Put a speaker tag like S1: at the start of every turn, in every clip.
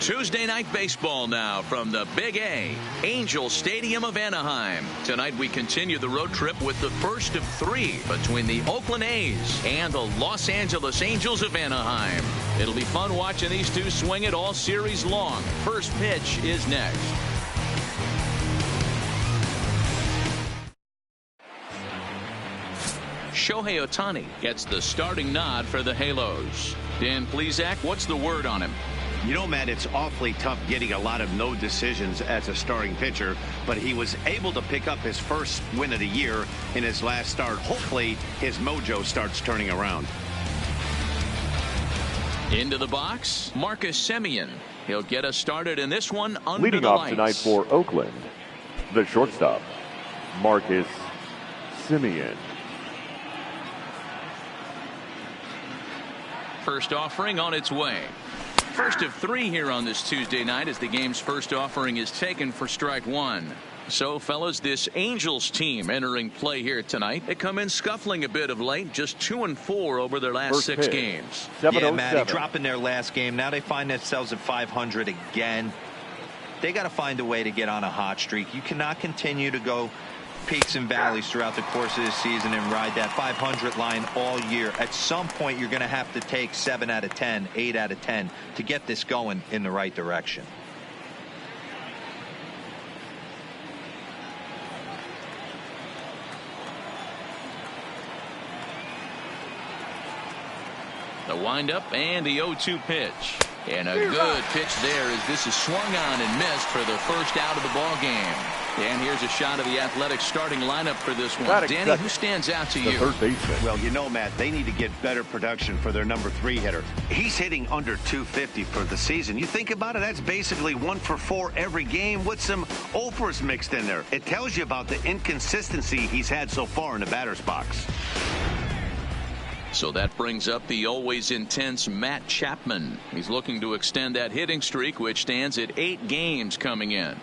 S1: Tuesday night baseball now from the Big A, Angel Stadium of Anaheim. Tonight we continue the road trip with the first of three between the Oakland A's and the Los Angeles Angels of Anaheim. It'll be fun watching these two swing it all series long. First pitch is next. Shohei Ohtani gets the starting nod for the Halos. Dan Plesac, what's the word on him?
S2: You know, Matt, it's awfully tough getting a lot of no decisions as a starting pitcher, but he was able to pick up his first win of the year in his last start. Hopefully, his mojo starts turning around.
S1: Into the box, Marcus Semien. He'll get us started in this one under
S3: Leading
S1: the
S3: off
S1: lights.
S3: tonight for Oakland, the shortstop, Marcus Semien.
S1: First offering on its way. First of three here on this Tuesday night as the game's first offering is taken for strike one. So, fellas, this Angels team entering play here tonight. They come in scuffling a bit of late, just 2-4 over their last
S3: First
S1: six
S3: pitch.
S1: games.
S4: Yeah, Matty, dropping their last game. Now they find themselves at 500 again. They got to find a way to get on a hot streak. You cannot continue to go peaks and valleys throughout the course of the season and ride that 500 line all year. At some point, you're going to have to take 7 out of 10, 8 out of 10 to get this going in the right direction.
S1: The windup and the 0-2 pitch. And a good pitch there as this is swung on and missed for the first out of the ball game. And here's a shot of the Athletics starting lineup for this one. Danny, who stands out to you?
S3: Third baseman.
S2: Well, you know, Matt, they need to get better production for their number 3 hitter. He's hitting under 250 for the season. You think about it, that's basically 1 for 4 every game with some offers mixed in there. It tells you about the inconsistency he's had so far in the batter's box.
S1: So that brings up the always intense Matt Chapman. He's looking to extend that hitting streak, which stands at 8 games coming in.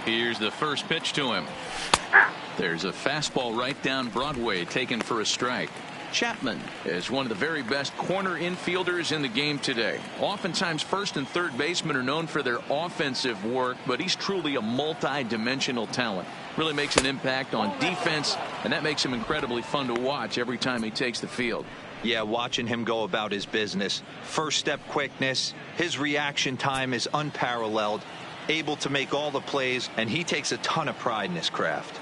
S1: Here's the first pitch to him. There's a fastball right down Broadway taken for a strike. Chapman is one of the very best corner infielders in the game today. Oftentimes first and third basemen are known for their offensive work, but he's truly a multi-dimensional talent. Really makes an impact on defense, and that makes him incredibly fun to watch every time he takes the field.
S4: Yeah, watching him go about his business. First step quickness. His reaction time is unparalleled. Able to make all the plays, and he takes a ton of pride in his craft.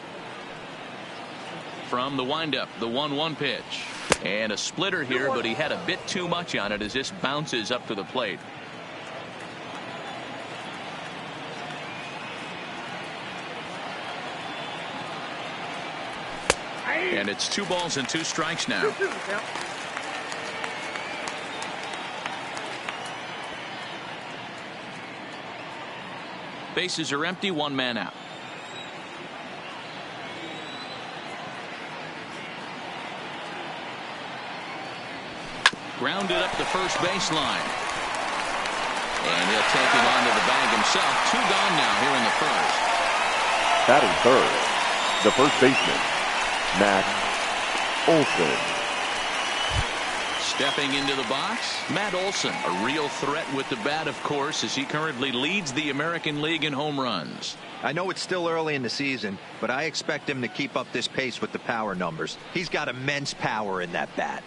S1: From the windup, the 1-1 pitch. And a splitter here, but he had a bit too much on it as this bounces up to the plate. And it's 2 balls and 2 strikes now. Bases are empty, 1 man out. Grounded up the first baseline. And he'll take it onto the bag himself. 2 gone now here in the first.
S3: Batting third, the first baseman, Matt Olson.
S1: Stepping into the box, Matt Olson, a real threat with the bat, of course, as he currently leads the American League in home runs.
S4: I know it's still early in the season, but I expect him to keep up this pace with the power numbers. He's got immense power in that bat.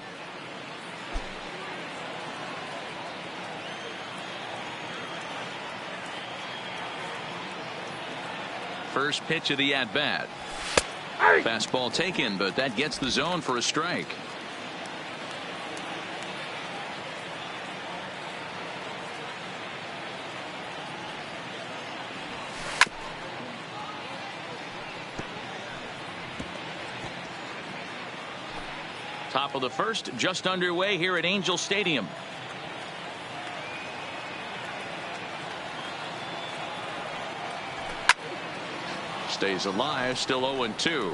S1: First pitch of the at-bat. Fastball taken, but that gets the zone for a strike. Top of the first, just underway here at Angel Stadium. Stays alive, still 0-2.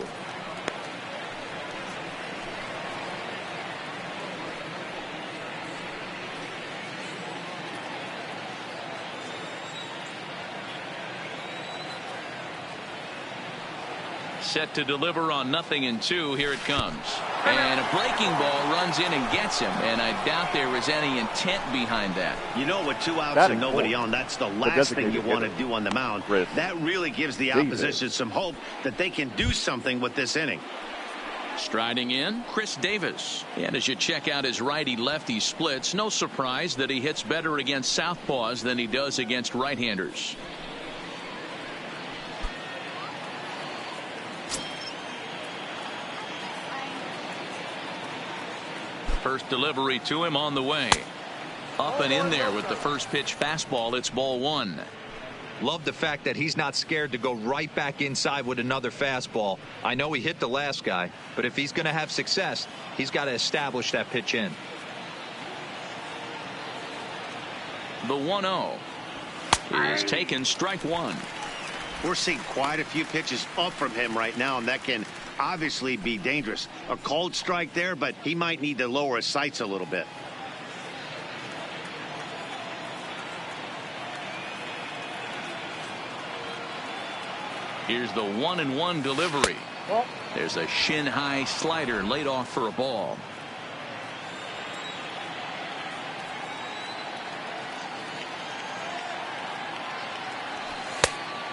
S1: set to deliver on 0-2. Here it comes. And a breaking ball runs in and gets him. And I doubt there was any intent behind that.
S2: You know, with 2 outs and nobody on, that's the last thing you want to do on the mound. That really gives the opposition some hope that they can do something with this inning.
S1: Striding in, Chris Davis. And as you check out his righty-lefty splits, no surprise that he hits better against southpaws than he does against right-handers. First delivery to him on the way. Up and in there with the first pitch fastball. It's ball 1.
S4: Love the fact that he's not scared to go right back inside with another fastball. I know he hit the last guy, but if he's going to have success, he's got to establish that pitch in.
S1: The 1-0 is taken, strike 1.
S2: We're seeing quite a few pitches up from him right now, and that can obviously be dangerous. A cold strike there, but he might need to lower his sights a little bit.
S1: Here's the 1-1 delivery. There's a shin-high slider laid off for a ball.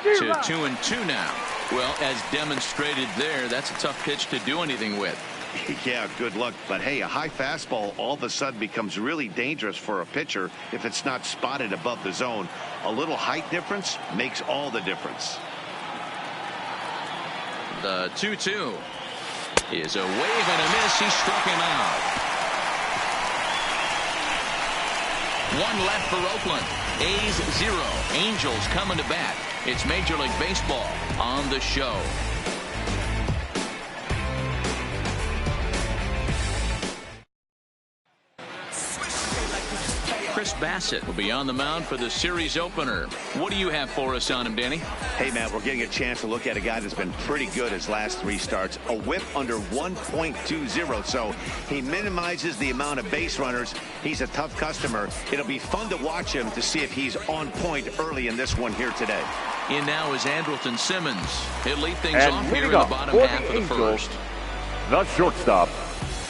S1: To 2-2 now. Well, as demonstrated there, that's a tough pitch to do anything with.
S2: Yeah, good luck. But hey, a high fastball all of a sudden becomes really dangerous for a pitcher if it's not spotted above the zone. A little height difference makes all the difference.
S1: The 2-2 is a wave and a miss. He struck him out. 1 left for Oakland. A's 0. Angels coming to bat. It's Major League Baseball on the show. Chris Bassett will be on the mound for the series opener. What do you have for us on him, Danny?
S2: Hey, Matt, we're getting a chance to look at a guy that's been pretty good his last 3 starts. A whip under 1.20, so he minimizes the amount of base runners. He's a tough customer. It'll be fun to watch him to see if he's on point early in this one here today.
S1: In now is Andrelton Simmons. He'll lead things off here in the bottom half of the first.
S3: The shortstop,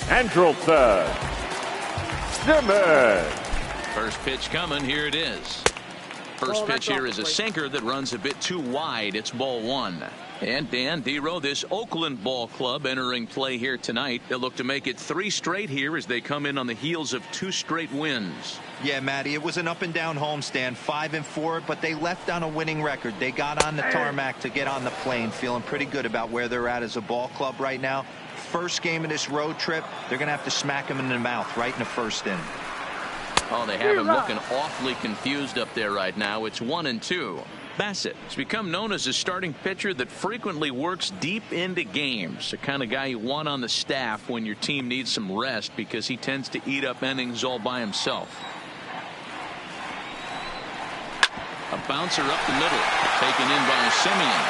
S3: Andrelton Simmons.
S1: First pitch coming. Here it is. First pitch here is a sinker that runs a bit too wide. It's ball 1. And Dan Dero, this Oakland ball club entering play here tonight. They'll look to make it 3 straight here as they come in on the heels of 2 straight wins.
S4: Yeah, Matty, it was an up and down homestand, 5-4, but they left on a winning record. They got on the tarmac to get on the plane, feeling pretty good about where they're at as a ball club right now. First game of this road trip, they're going to have to smack him in the mouth right in the first inning.
S1: Oh, they have him looking awfully confused up there right now. It's 1-2. Bassett has become known as a starting pitcher that frequently works deep into games. The kind of guy you want on the staff when your team needs some rest because he tends to eat up innings all by himself. A bouncer up the middle, taken in by Simeon.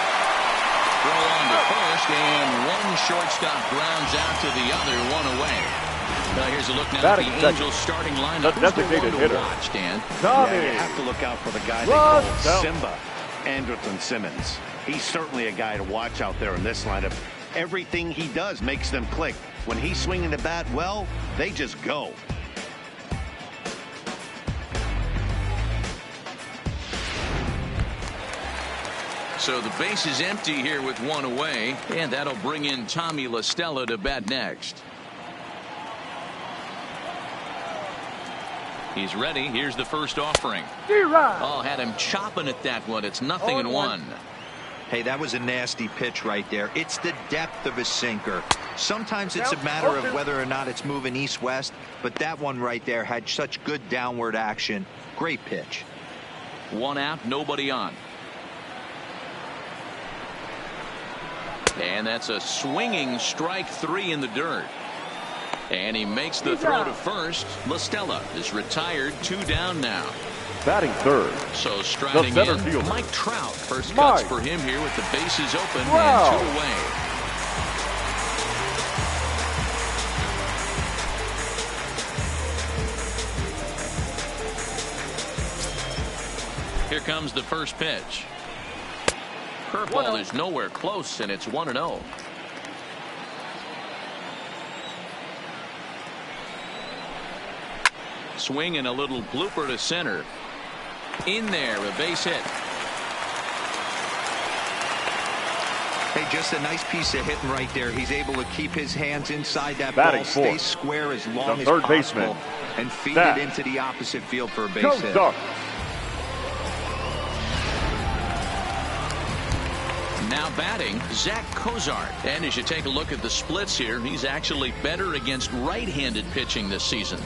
S1: Throw on to first, and one shortstop grounds out to the other, 1 away. Here's a look now at the Angels starting lineup.
S3: The designated hitter,
S2: watch, Dan. Yeah, you have to look out for the guy they call Simba, Andrelton Simmons. He's certainly a guy to watch out there in this lineup. Everything he does makes them click. When he's swinging the bat well, they just go.
S1: So the base is empty here with 1 away, and that'll bring in Tommy La Stella to bat next. He's ready. Here's the first offering. Oh, had him chopping at that one. It's 0-1.
S4: Hey, that was a nasty pitch right there. It's the depth of his sinker. Sometimes it's a matter of whether or not it's moving east-west, but that one right there had such good downward action. Great pitch.
S1: 1 out, nobody on. And that's a swinging strike 3 in the dirt. And he makes the throw to first. La Stella is retired, 2 down now.
S3: Batting third.
S1: So striding in,
S3: fielder,
S1: Mike Trout. First cuts for him here with the bases open and 2 away. Here comes the first pitch. Curveball is nowhere close, and it's 1-0. Swing and a little blooper to center. In there, a base hit.
S4: Hey, just a nice piece of hitting right there. He's able to keep his hands inside that
S3: Batting
S4: ball, stay
S3: fourth,
S4: square as long as
S3: third
S4: possible,
S3: baseman,
S4: and feed
S3: Zach.
S4: it into the opposite field for a base hit.
S1: Now batting, Zach Cozart. And as you take a look at the splits here, he's actually better against right-handed pitching this season.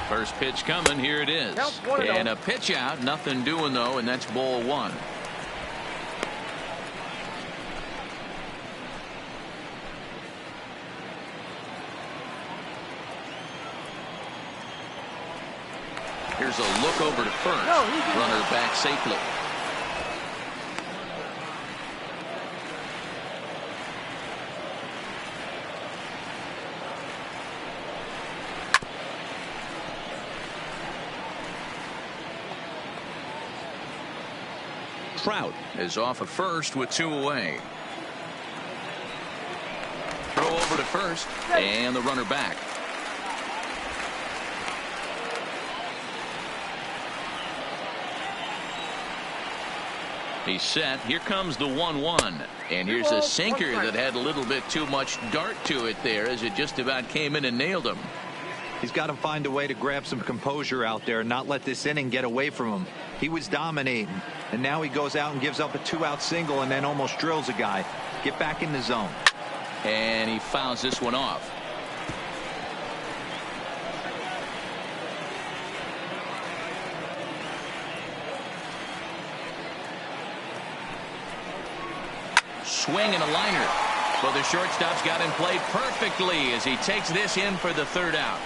S1: First pitch coming, here it is. And a pitch out, nothing doing though, and that's ball one. Here's a look over to first. Runner back safely. Trout is off at first with 2 away. Throw over to first, and the runner back. He's set. Here comes the 1-1. And here's a sinker that had a little bit too much dart to it there as it just about came in and nailed him.
S4: He's got to find a way to grab some composure out there and not let this inning get away from him. He was dominating, and now he goes out and gives up a 2-out single and then almost drills a guy. Get back in the zone.
S1: And he fouls this one off. Swing and a liner. Well, the shortstop's got him played perfectly as he takes this in for the 3rd out.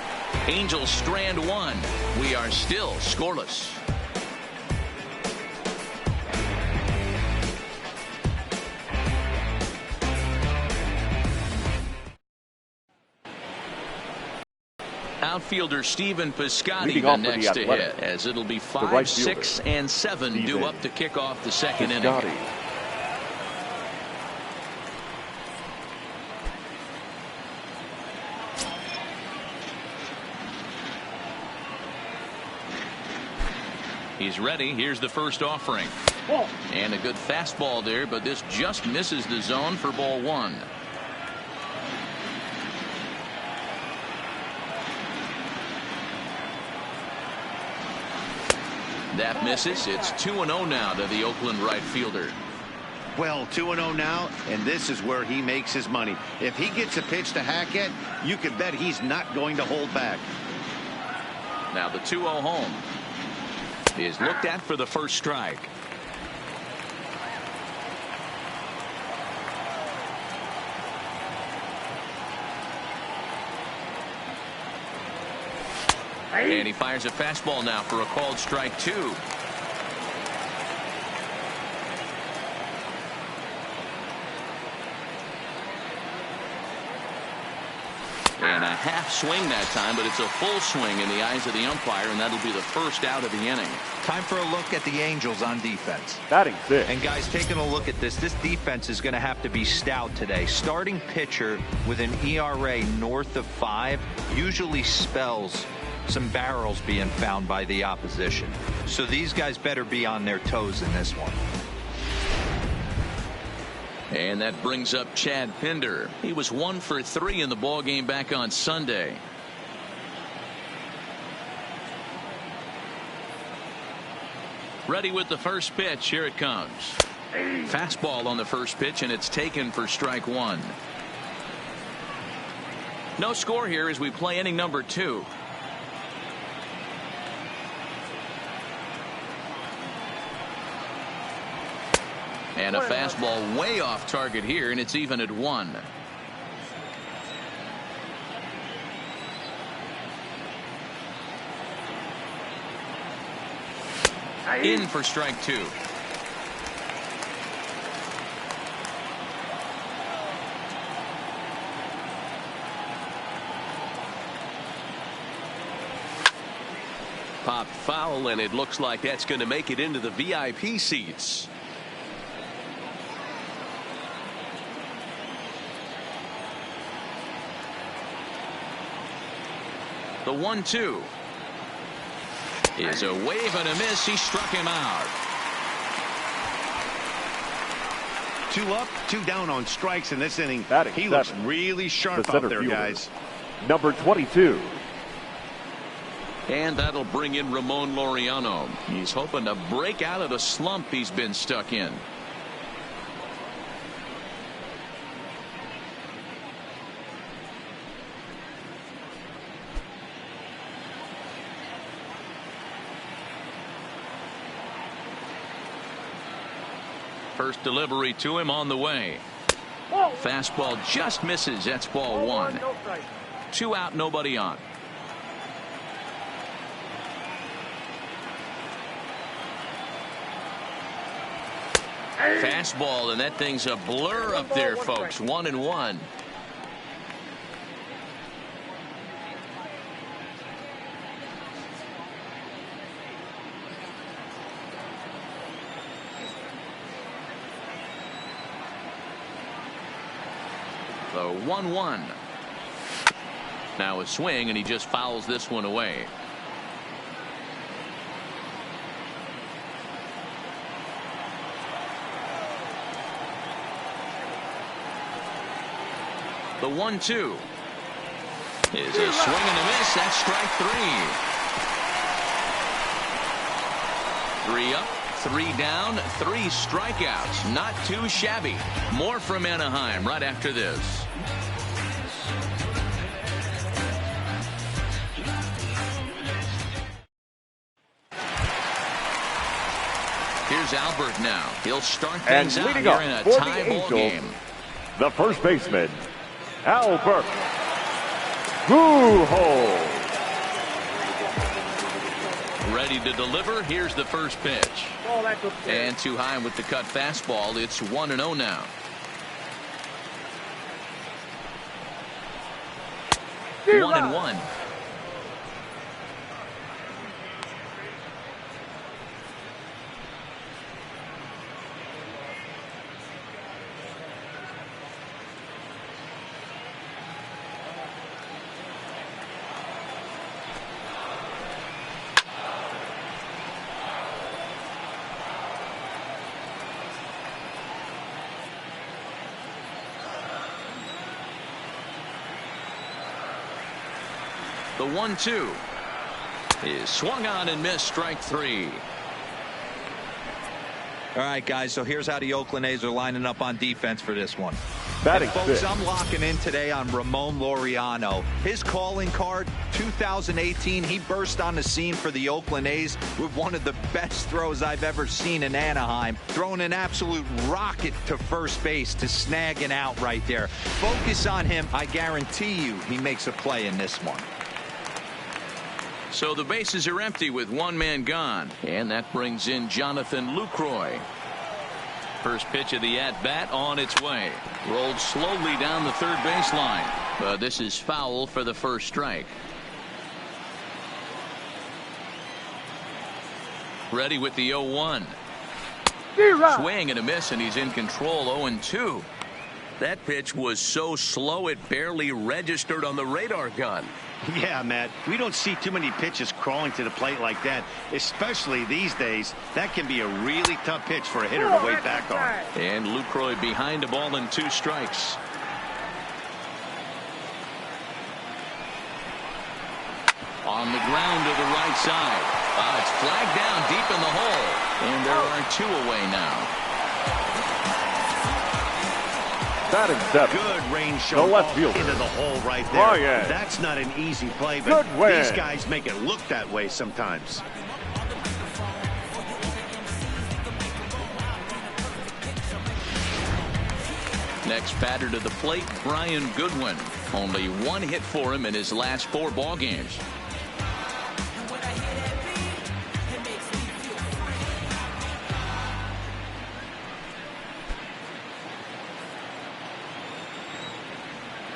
S1: Angels strand 1. We are still scoreless. Outfielder Stephen Piscotty the next to hit, as it'll be 5, 6, and 7 due up to kick off the 2nd inning. He's ready. Here's the first offering. And a good fastball there, but this just misses the zone for ball 1. That misses. It's 2-0 now to the Oakland right fielder.
S2: Well, 2-0 now, and this is where he makes his money. If he gets a pitch to hack at, you can bet he's not going to hold back.
S1: Now the 2-0 home is looked at for the first strike. And he fires a fastball now for a called strike 2. And a half swing that time, but it's a full swing in the eyes of the umpire, and that'll be the first out of the inning.
S4: Time for a look at the Angels on defense.
S3: Batting 6.
S4: And guys, taking a look at this defense is going to have to be stout today. Starting pitcher with an ERA north of 5 usually spells some barrels being found by the opposition. So these guys better be on their toes in this one.
S1: And that brings up Chad Pinder. He was 1 for 3 in the ballgame back on Sunday. Ready with the first pitch. Here it comes. Fastball on the first pitch, and it's taken for strike 1. No score here as we play inning number 2. And a fastball way off target here, and it's even at 1. In for strike 2.
S5: popped foul, and it looks like that's going to make it into the VIP seats.
S1: The 1-2 is a wave and a miss. He struck him out.
S2: 2 up, 2 down on strikes in this inning.
S3: Batting
S2: He looks
S3: seven,
S2: really sharp
S3: the
S2: out there,
S3: fielder,
S2: guys.
S3: number 22.
S1: And that'll bring in Ramon Laureano. He's hoping to break out of the slump he's been stuck in. First delivery to him on the way. Fastball just misses. That's ball 1. 2 out, nobody on. Fastball, and that thing's a blur up there, folks. 1-1. The 1-1. Now a swing, and he just fouls this one away. The 1-2 is a swing and a miss. That's strike 3. 3 up, 3 down, 3 strikeouts. Not too shabby. More from Anaheim right after this. Here's Albert now. He'll start things out here in a tie ball game.
S3: The first baseman, Albert Pujols.
S1: Ready to deliver. Here's the first pitch. And too high with the cut fastball. It's 1-0 now. One and one. The 1-2 is swung on and missed. Strike 3.
S4: All right, guys, so here's how the Oakland A's are lining up on defense for this one.
S3: Batting
S4: folks,
S3: fifth.
S4: I'm locking in today on Ramon Laureano. His calling card, 2018, he burst on the scene for the Oakland A's with one of the best throws I've ever seen in Anaheim, throwing an absolute rocket to first base to snag an out right there. Focus on him. I guarantee you he makes a play in this one.
S1: So the bases are empty with one man gone, and that brings in Jonathan Lucroy. First pitch of the at-bat on its way. Rolled slowly down the third baseline, but this is foul for the first strike. Ready with the 0-1. Swing and a miss, and he's in control. 0-2. That pitch was so slow it barely registered on the radar gun.
S2: Yeah, Matt, we don't see too many pitches crawling to the plate like that, especially these days. That can be a really tough pitch for a hitter to wait back on.
S1: And Lucroy behind the ball and 2 strikes. On the ground to the right side. It's flagged down deep in the hole. And there are 2 away now.
S3: Batting seven.
S2: Good range
S3: The
S2: shot
S3: left fielder,
S2: into the hole right there.
S3: Ryan.
S2: That's not an easy play, but
S3: Good win.
S2: these guys make it look that way sometimes.
S1: Next batter to the plate, Brian Goodwin. Only 1 hit for him in his last 4 ball games.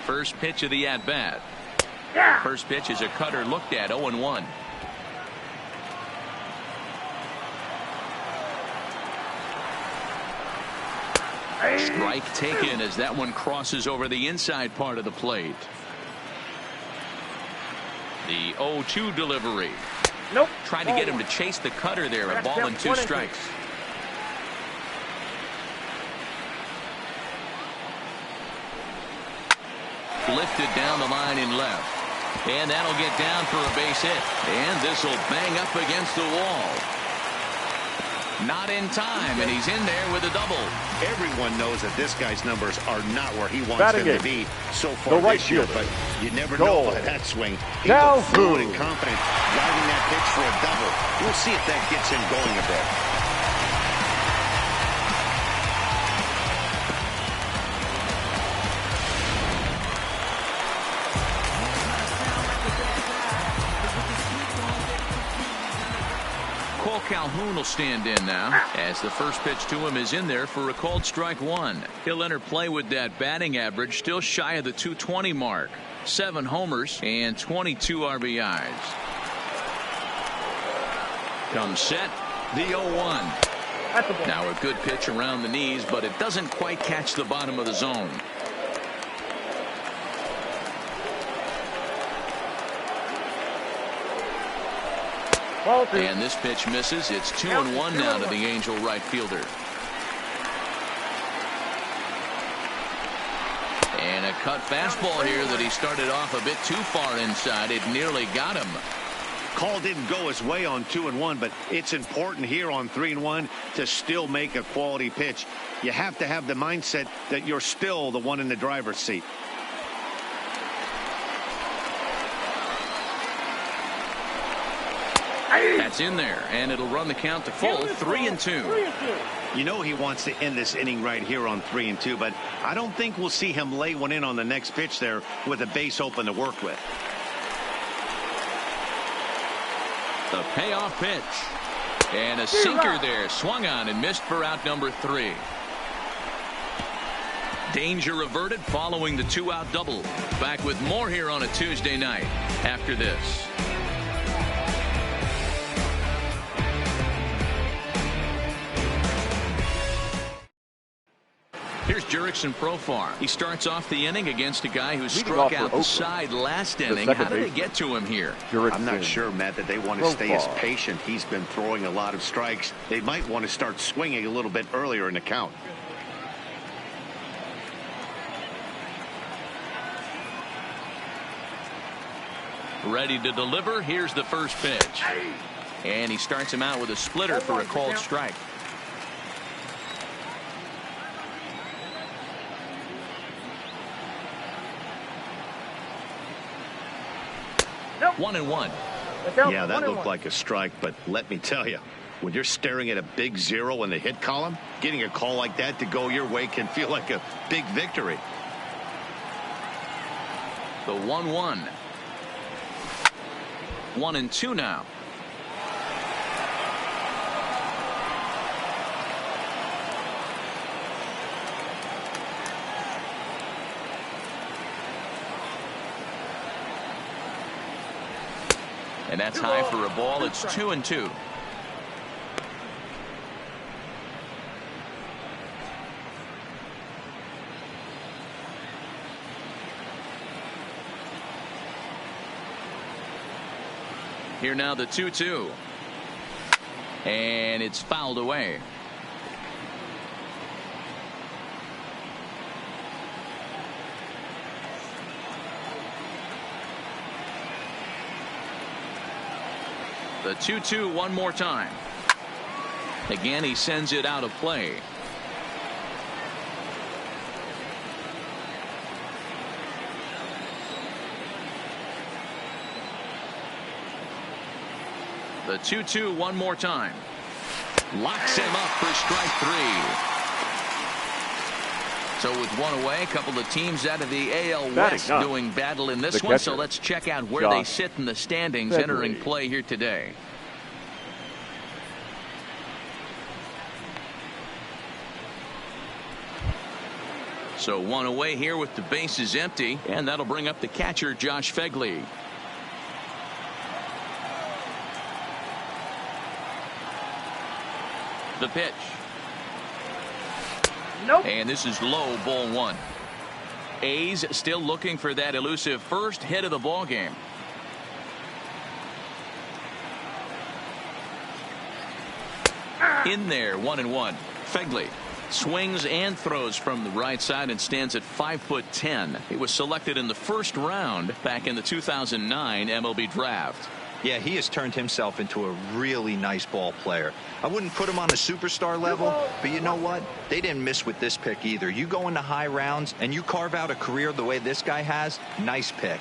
S1: First pitch of the at-bat. First pitch is a cutter looked at. 0-1. Strike taken as that one crosses over the inside part of the plate. The 0-2 delivery.
S6: Nope.
S1: Trying to get him to chase the cutter there. A ball and 2 strikes. Lifted down the line in left. And that'll get down for a base hit. And this will bang up against the wall. Not in time, and he's in there with a double.
S2: Everyone knows that this guy's numbers are not where he wants
S3: Batting
S2: them to be so far this year, but you never know by that swing. He looked fluid and confident driving that pitch for a double. We'll see if that gets him going a bit.
S1: Calhoun will stand in now as the first pitch to him is in there for a called strike 1. He'll enter play with that batting average still shy of the 220 mark. 7 homers and 22 RBIs. Comes set. The 0-1. Now a good pitch around the knees, but it doesn't quite catch the bottom of the zone. And this pitch misses. It's 2-1 now to the Angel right fielder. And a cut fastball here that he started off a bit too far inside. It nearly got him.
S2: Call didn't go his way on 2-1, but it's important here on 3-1 to still make a quality pitch. You have to have the mindset that you're still the one in the driver's seat.
S1: That's in there, and it'll run the count to full. 3-2.
S2: You know he wants to end this inning right here on 3-2, but I don't think we'll see him lay one in on the next pitch there with a base open to work with.
S1: The payoff pitch. And a sinker there. Swung on and missed for out number 3. Danger averted following the 2-out double. Back with more here on a Tuesday night after this. Here's Jurickson Profar. He starts off the inning against a guy who struck out the side last inning. How did they get to him here?
S2: I'm not sure, Matt, that they want to stay as patient. He's been throwing a lot of strikes. They might want to start swinging a little bit earlier in the count.
S1: Ready to deliver. Here's the first pitch. And he starts him out with a splitter for a called strike.
S6: Nope.
S1: 1-1.
S2: Yeah, that looked like a strike, but let me tell you, when you're staring at a big 0 in the hit column, getting a call like that to go your way can feel like a big victory.
S1: The 1-1. 1-2 now. And that's high for a ball. It's 2-2. Here now the 2-2. And it's fouled away. The 2-2 one more time. Again, he sends it out of play. The 2-2 one more time. Locks him up for strike 3. So with one away, a couple of teams out of the AL West doing battle in this one. So let's check out where they sit in the standings entering play here today. So one away here with the bases empty, and that'll bring up the catcher, Josh Phegley. The pitch.
S6: Nope.
S1: And this is low, ball one. A's still looking for that elusive first hit of the ball game. In there, 1-1. Fegley swings and throws from the right side and stands at 5'10". He was selected in the first round back in the 2009 MLB draft.
S4: Yeah, he has turned himself into a really nice ball player. I wouldn't put him on a superstar level, but you know what? They didn't miss with this pick either. You go into high rounds and you carve out a career the way this guy has, nice pick.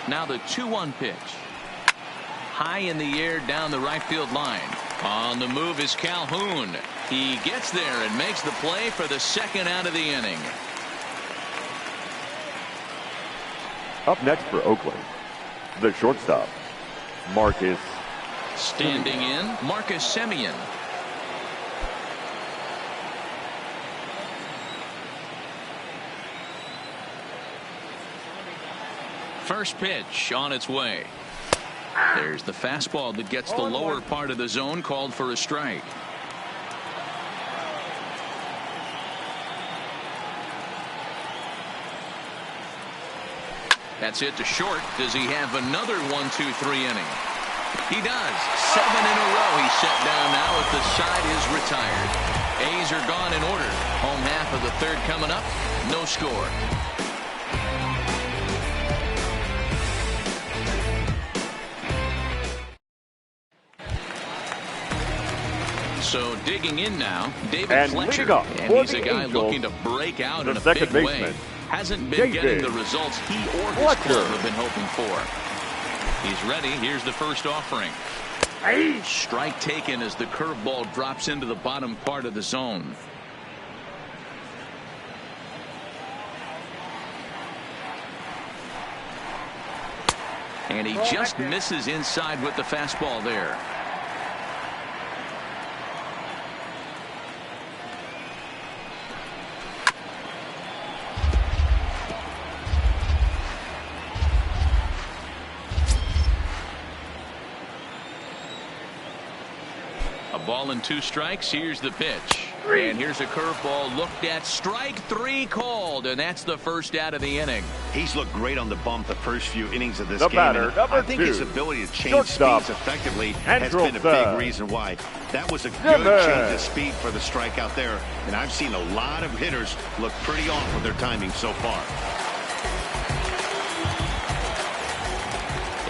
S1: Now the 2-1 pitch. High in the air down the right field line. On the move is Calhoun. He gets there and makes the play for the second out of the inning.
S3: Up next for Oakland, the shortstop, Marcus.
S1: Standing in, Marcus Semien. First pitch on its way. There's the fastball that gets the lower part of the zone, called for a strike. That's it to short. Does he have another 1-2-3 inning? He does. 7 in a row he's set down now as the side is retired. A's are gone in order. Home half of the third coming up. No score. So digging in now, David
S3: And
S1: Fletcher.
S3: leading up
S1: And
S3: for
S1: he's
S3: the
S1: a guy
S3: Angels,
S1: looking to break out
S3: the
S1: in a
S3: second
S1: big
S3: baseman,
S1: way. Hasn't been
S3: David
S1: getting the results he or his
S3: Fletcher.
S1: club have been hoping for. He's ready. Here's the first offering. Strike taken as the curveball drops into the bottom part of the zone. And he just misses inside with the fastball there. A ball and 2 strikes. Here's the pitch. And here's a curveball looked at. Strike 3 called, and that's the first out of the inning.
S2: He's looked great on the bump the first few innings of this
S3: The
S2: game.
S3: batter,
S2: And
S3: number
S2: I think
S3: 2,
S2: his ability to change
S3: shortstop,
S2: speeds effectively
S3: and
S2: has been a
S3: shortstop.
S2: big reason why. That was a good
S3: Simmons.
S2: change of speed for the strikeout there. And I've seen a lot of hitters look pretty off with their timing so far.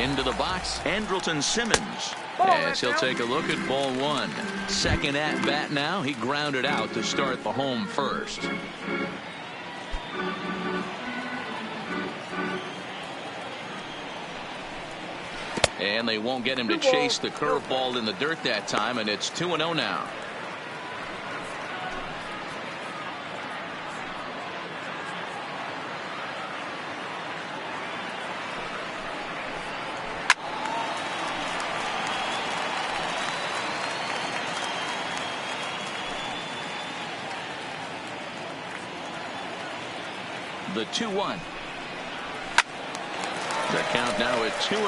S1: Into the box, Andrelton Simmons. As he'll take a look at ball 1. Second at bat now. He grounded out to start the home first. And they won't get him to chase the curveball in the dirt that time, and it's 2-0 now. The 2-1. The count now at 2-2.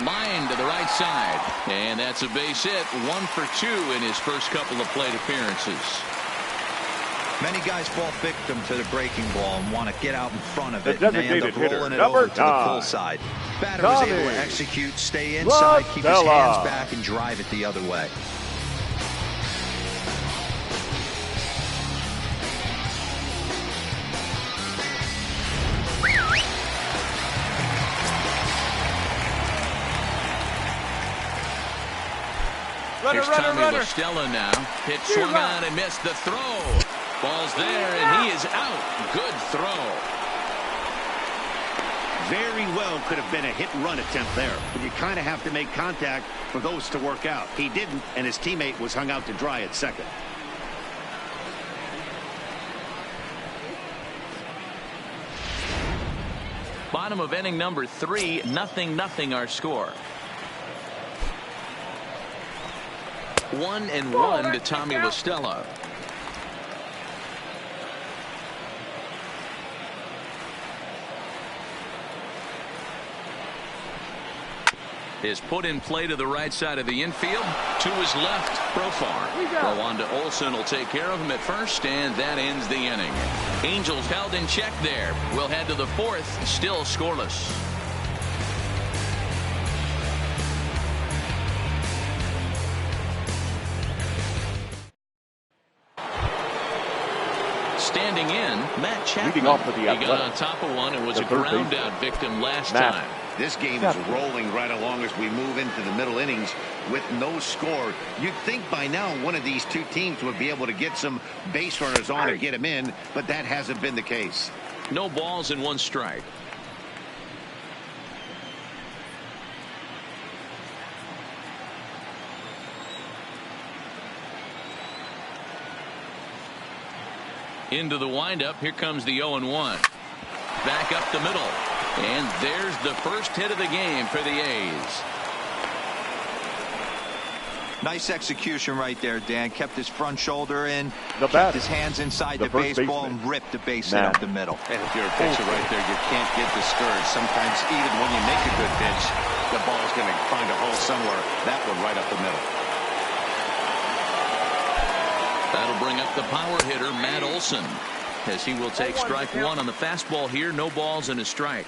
S1: Line to the right side. And that's a base hit. 1 for 2 in his first couple of plate appearances.
S4: Many guys fall victim to the breaking ball and want to get out in front of
S3: The
S4: it, and they end
S3: designated
S4: up
S3: hitter,
S4: rolling it
S3: number
S4: over to the
S3: 9.
S4: pull side. Batter was able
S3: Tommy
S4: to execute, stay inside, keep his
S3: Stella.
S4: hands back, and drive it the other way.
S1: Here's Tommy La Stella now. Pitch swung on and missed the throw. Ball's there, and he is out. Good throw.
S2: Very well could have been a hit-and-run attempt there. But you kind of have to make contact for those to work out. He didn't, and his teammate was hung out to dry at second.
S1: Bottom of inning number 3, 0-0 our score. 1-1 to Tommy La Stella. is put in play to the right side of the infield. To his left, Profar. Go on to Olsen will take care of him at first, and that ends the inning. Angels held in check there. We'll head to the fourth, still scoreless. Standing in, Matt Chapman.
S3: Leading off for the
S1: he got
S3: Athletics,
S1: on top of one and was
S3: the
S1: a
S3: third
S1: ground
S3: baseman,
S1: out victim last
S3: Matt
S1: time.
S2: This game is rolling right along as we move into the middle innings with no score. You'd think by now one of these two teams would be able to get some base runners on and get them in, but that hasn't been the case.
S1: No balls and one strike. Into the windup. Here comes the 0-1. Back up the middle. And there's the first hit of the game for the A's.
S4: Nice execution right there, Dan. Kept his front shoulder in,
S3: The
S4: kept
S3: batter,
S4: his hands inside
S3: the
S4: the
S3: first
S4: baseball,
S3: baseman,
S4: and ripped the base hit up the middle.
S2: And if you're a pitcher right there, you can't get discouraged. Sometimes even when you make a good pitch, the ball's going to find a hole somewhere. That one right up the middle.
S1: That'll bring up the power hitter, Matt Olsen, as he will take strike one on the fastball here. No balls and a strike.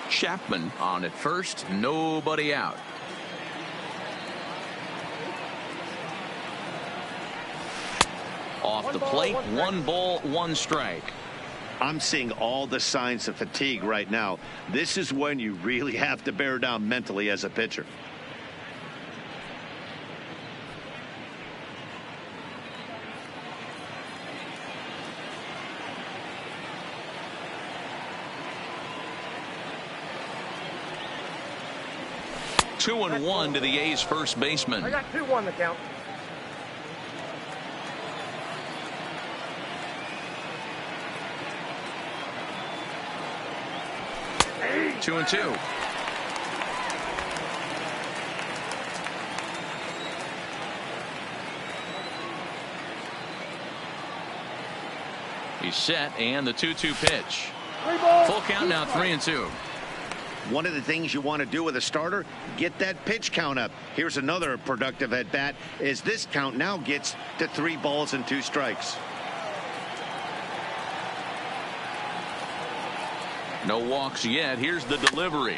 S1: Chapman on at first. Nobody out. Off the plate, 1 ball, 1 strike.
S2: I'm seeing all the signs of fatigue right now. This is when you really have to bear down mentally as a pitcher.
S1: Two and one to the A's first baseman.
S6: I got 2-1 the count. Hey.
S1: 2-2. He's set, and the 2-2 pitch. Full count now, 3-2.
S2: One of the things you want to do with a starter, get that pitch count up. Here's another productive at bat as this count now gets to 3 balls and 2 strikes.
S1: No walks yet. Here's the delivery.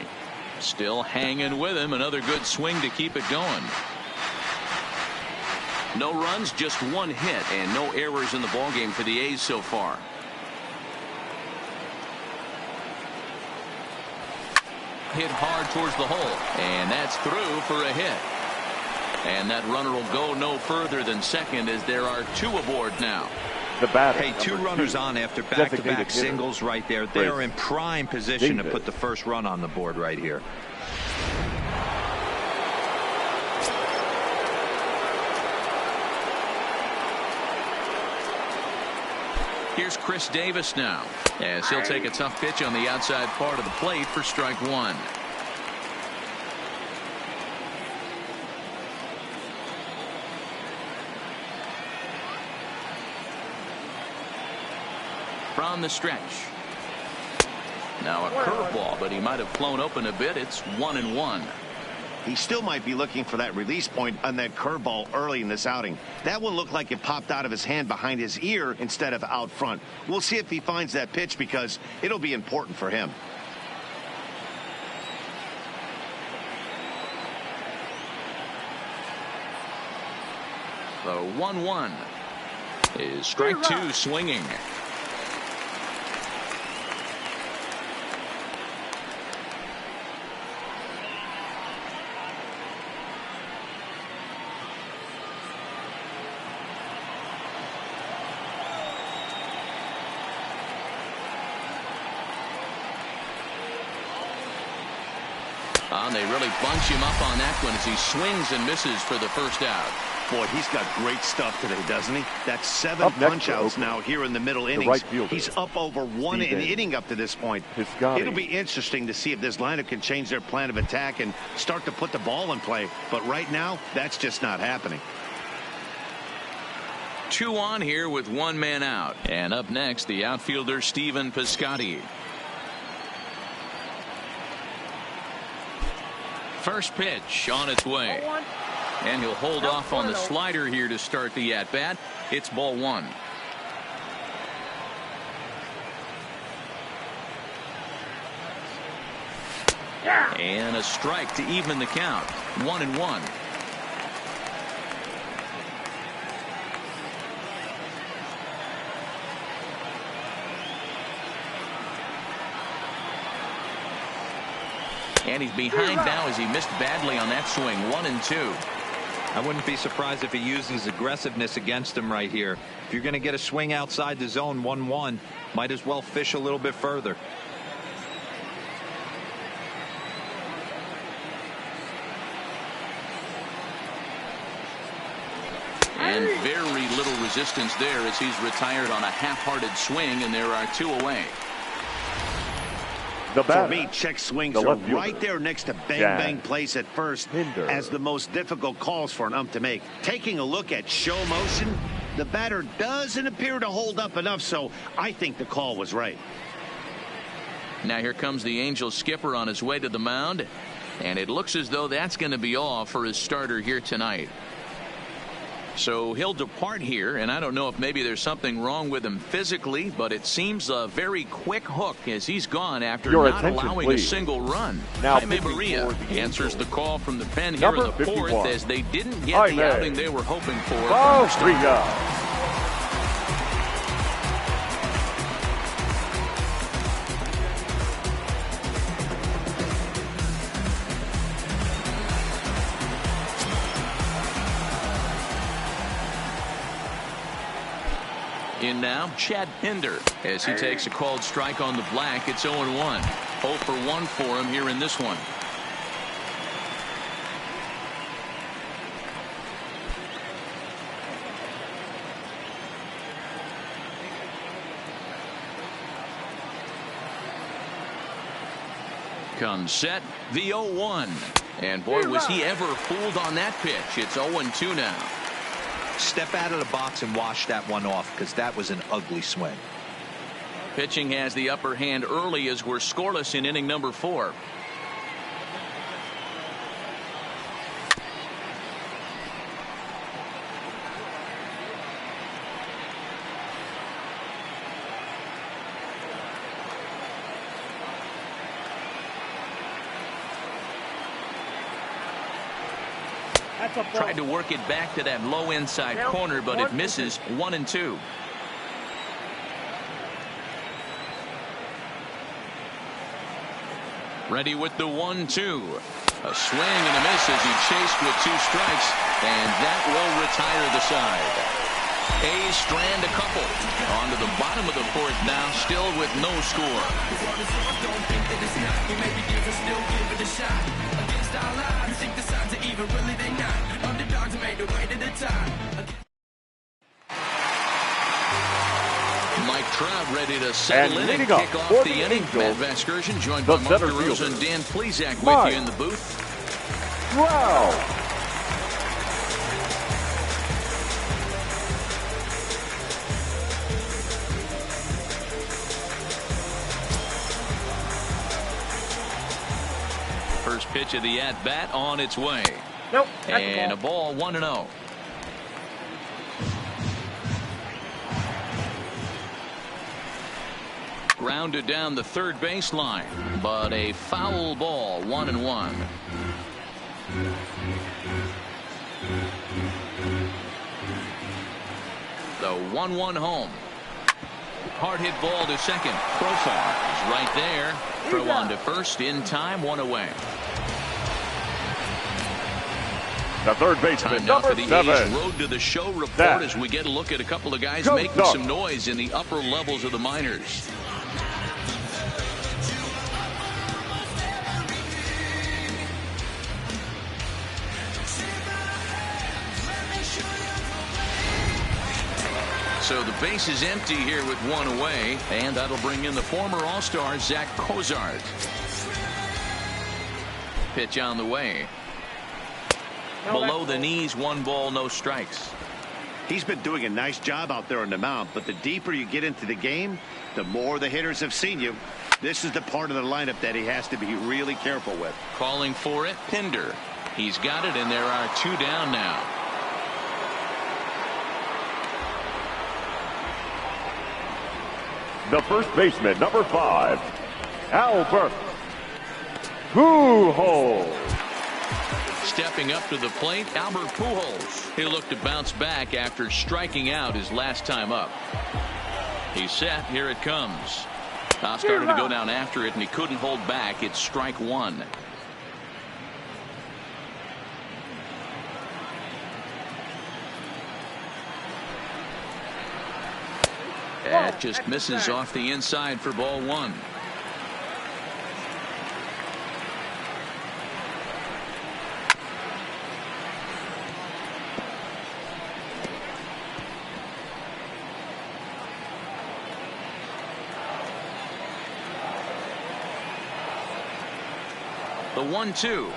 S1: Still hanging with him. Another good swing to keep it going. No runs, just 1 hit, and no errors in the ballgame for the A's so far. Hit hard towards the hole, and that's through for a hit. And that runner will go no further than second as there are 2 aboard now.
S3: The batter,
S4: Hey, 2 runners on after
S3: designated
S4: back-to-back
S3: hitter,
S4: singles right there. They are in prime position to
S3: Davis.
S4: put the first run on the board right here.
S1: Here's Chris Davis now, as he'll take a tough pitch on the outside part of the plate for strike 1. From the stretch. Now a curveball, but he might have flown open a bit. It's 1-1.
S2: He still might be looking for that release point on that curveball early in this outing. That one looked like it popped out of his hand behind his ear instead of out front. We'll see if he finds that pitch because it'll be important for him.
S1: The 1-1 is strike 2 swinging. And they really bunch him up on that one as he swings and misses for the first out.
S2: Boy, he's got great stuff today, doesn't he? That's 7 punch-outs now here in the middle innings.
S3: right fielder,
S2: He's up over 1 inning up to this point. It'll be interesting to see if this lineup can change their plan of attack and start to put the ball in play. But right now, that's just not happening.
S1: 2 on here with 1 man out. And up next, the outfielder Stephen Piscotty. First pitch on its way. And he'll hold off on the slider here to start the at-bat. It's ball one. And a strike to even the count. 1-1. And he's behind now as he missed badly on that swing. 1-2.
S4: I wouldn't be surprised if he uses aggressiveness against him right here. If you're going to get a swing outside the zone, 1-1, might as well fish a little bit further.
S1: And very little resistance there as he's retired on a half-hearted swing, and there are 2 away.
S2: For me, check swings are right there next to bang place at first as the most difficult calls for an ump to make. Taking a look at show motion, the batter doesn't appear to hold up enough, so I think the call was right.
S1: Now here comes the Angels skipper on his way to the mound, and it looks as though that's going to be all for his starter here tonight. So he'll depart here, and I don't know if maybe there's something wrong with him physically, but it seems a very quick hook as he's gone after not allowing a single run. Jaime Maria answers the call from the pen here in the 4th as they didn't get the outing they were hoping for. In now, Chad Pinder, as he takes a called strike on the black. It's 0-1. 0 for 1 for him here in this one. Comes set, the 0-1. And boy, was he ever fooled on that pitch. It's 0-2 now.
S4: Step out of the box and wash that one off, because that was an ugly swing.
S1: Pitching has the upper hand early as we're scoreless in inning number 4. Tried to work it back to that low inside corner, but it misses. 1-2. Ready with the 1-2. A swing and a miss as he chased with 2 strikes, and that will retire the side. A's strand a couple. On to the bottom of the 4th now, still with no score. Mike Trout ready to settle in and kick off the inning. Matt Vasgersian joined by Mark DeRosa and Dan Plesac with you in the booth.
S3: Wow.
S1: First pitch of the at-bat on its way.
S6: Nope.
S1: And a ball, 1-0. Grounded down the third baseline, but a foul ball. 1-1. The 1-1 home. Hard hit ball to second. Profar is right there. Throw on to first in time. 1 away.
S3: The third baseman,
S1: now for the
S3: number 7.
S1: A's road to the show report as we get a look at a couple of guys making some noise in the upper levels of the minors. So the base is empty here with 1 away, and that'll bring in the former All-Star Zach Cozart. Pitch on the way. Below the knees, 1 ball, no strikes.
S2: He's been doing a nice job out there on the mound, but the deeper you get into the game, the more the hitters have seen you. This is the part of the lineup that he has to be really careful with.
S1: Calling for it, Pinder. He's got it, and there are 2 down now.
S3: The first baseman, number 5, Albert Pujols.
S1: Stepping up to the plate, Albert Pujols. He'll look to bounce back after striking out his last time up. He's set. Here it comes. Started to go down after it, and he couldn't hold back. It's strike 1. That just misses off the inside for ball 1. The 1-2.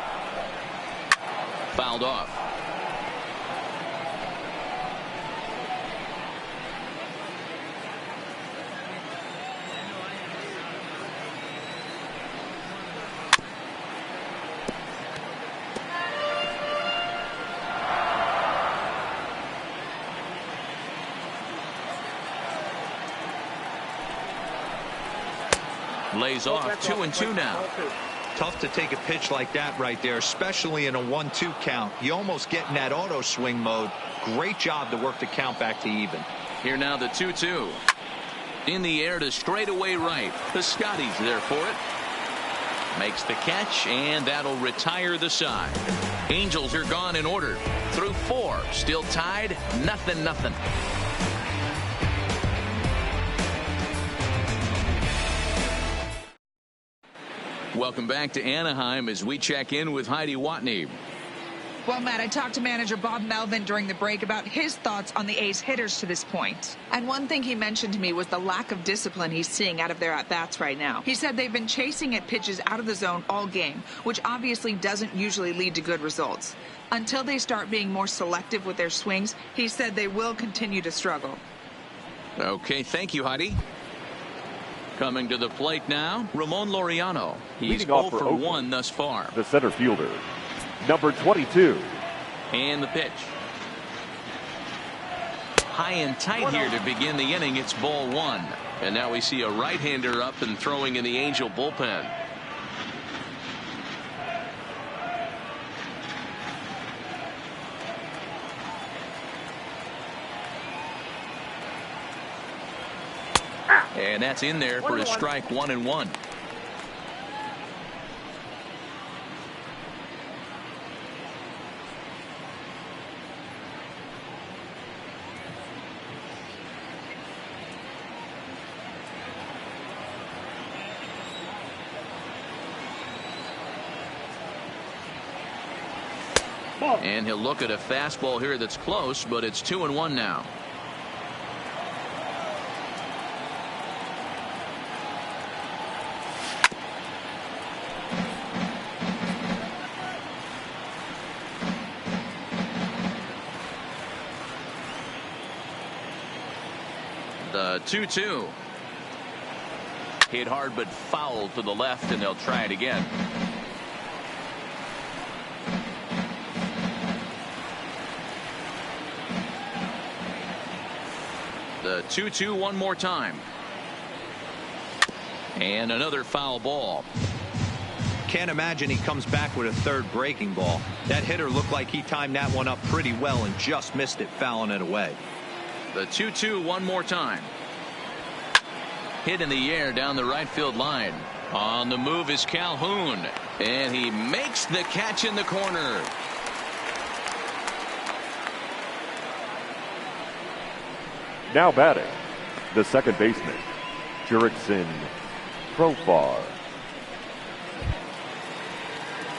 S1: Fouled off. Lays off. 2-2 now.
S4: Tough to take a pitch like that right there, especially in a 1-2 count. You almost get in that auto swing mode. Great job to work the count back to even.
S1: Here now the 2-2. In the air to straightaway right. The Scotty's there for it. Makes the catch, and that'll retire the side. Angels are gone in order. Through 4. Still tied. 0-0. Welcome back to Anaheim as we check in with Heidi Watney.
S7: Well, Matt, I talked to manager Bob Melvin during the break about his thoughts on the A's hitters to this point. And one thing he mentioned to me was the lack of discipline he's seeing out of their at-bats right now. He said they've been chasing at pitches out of the zone all game, which obviously doesn't usually lead to good results. Until they start being more selective with their swings, he said they will continue to struggle.
S1: Okay, thank you, Heidi. Coming to the plate now, Ramon Laureano. He's 0 for 1 thus far.
S3: The center fielder, number 22.
S1: And the pitch. High and tight here to begin the inning. It's ball 1. And now we see a right-hander up and throwing in the Angel bullpen. And that's in there for a strike. 1-1. And he'll look at a fastball here that's close, but it's 2-1 now. The 2-2. Hit hard but foul to the left, and they'll try it again. The 2-2 one more time. And another foul ball.
S4: Can't imagine he comes back with a third breaking ball. That hitter looked like he timed that one up pretty well and just missed it, fouling it away.
S1: The 2-2 one more time. Hit in the air down the right field line. On the move is Calhoun. And he makes the catch in the corner.
S3: Now batting, the second baseman, Jurickson Profar.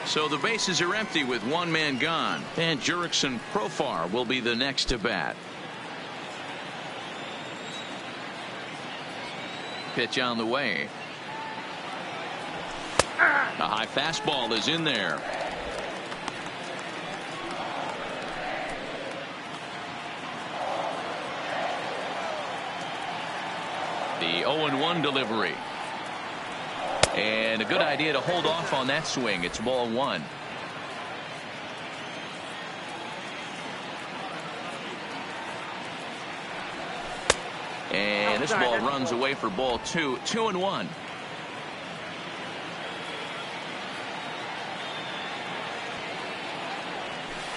S1: So the bases are empty with one man gone. And Jurickson Profar will be the next to bat. Pitch on the way. A high fastball is in there. The 0-1 delivery. And a good idea to hold off on that swing. It's ball one. And this ball runs away for ball two. 2-1.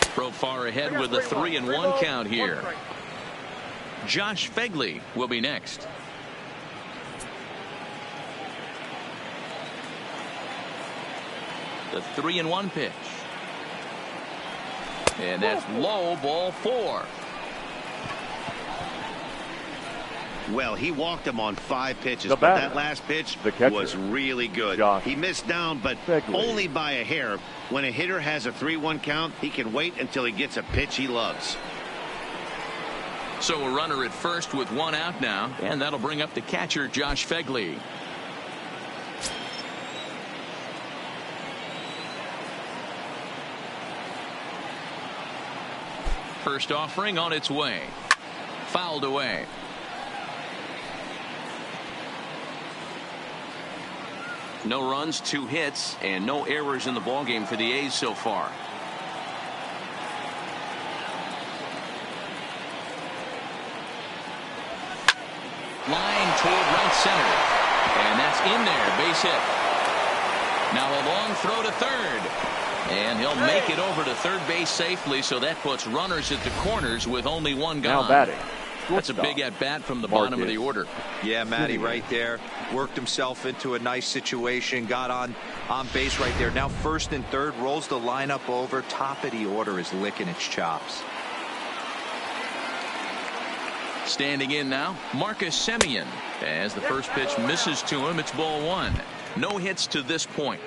S1: Throw far ahead with a 3-1 count here. Josh Fegley will be next. The 3-1 pitch. And that's low, ball 4.
S2: Well, he walked him on 5 pitches, but that last pitch was really good. He missed down, but only by a hair. When a hitter has a 3-1 count, he can wait until he gets a pitch he loves.
S1: So a runner at first with 1 out now, and that'll bring up the catcher, Josh Fegley. First offering on its way. Fouled away. No runs, 2 hits, and no errors in the ballgame for the A's so far. Line toward right center. And that's in there. Base hit. Now a long throw to third. And he'll make it over to third base safely, so that puts runners at the corners with only 1 gone.
S3: Now batting.
S1: That's a big at-bat from the bottom of the order.
S4: Yeah, Matty right there. Worked himself into a nice situation. Got on base right there. Now first and third. Rolls the lineup over. Top of the order is licking its chops.
S1: Standing in now, Marcus Semien. As the first pitch misses to him, it's ball 1. No hits to this point.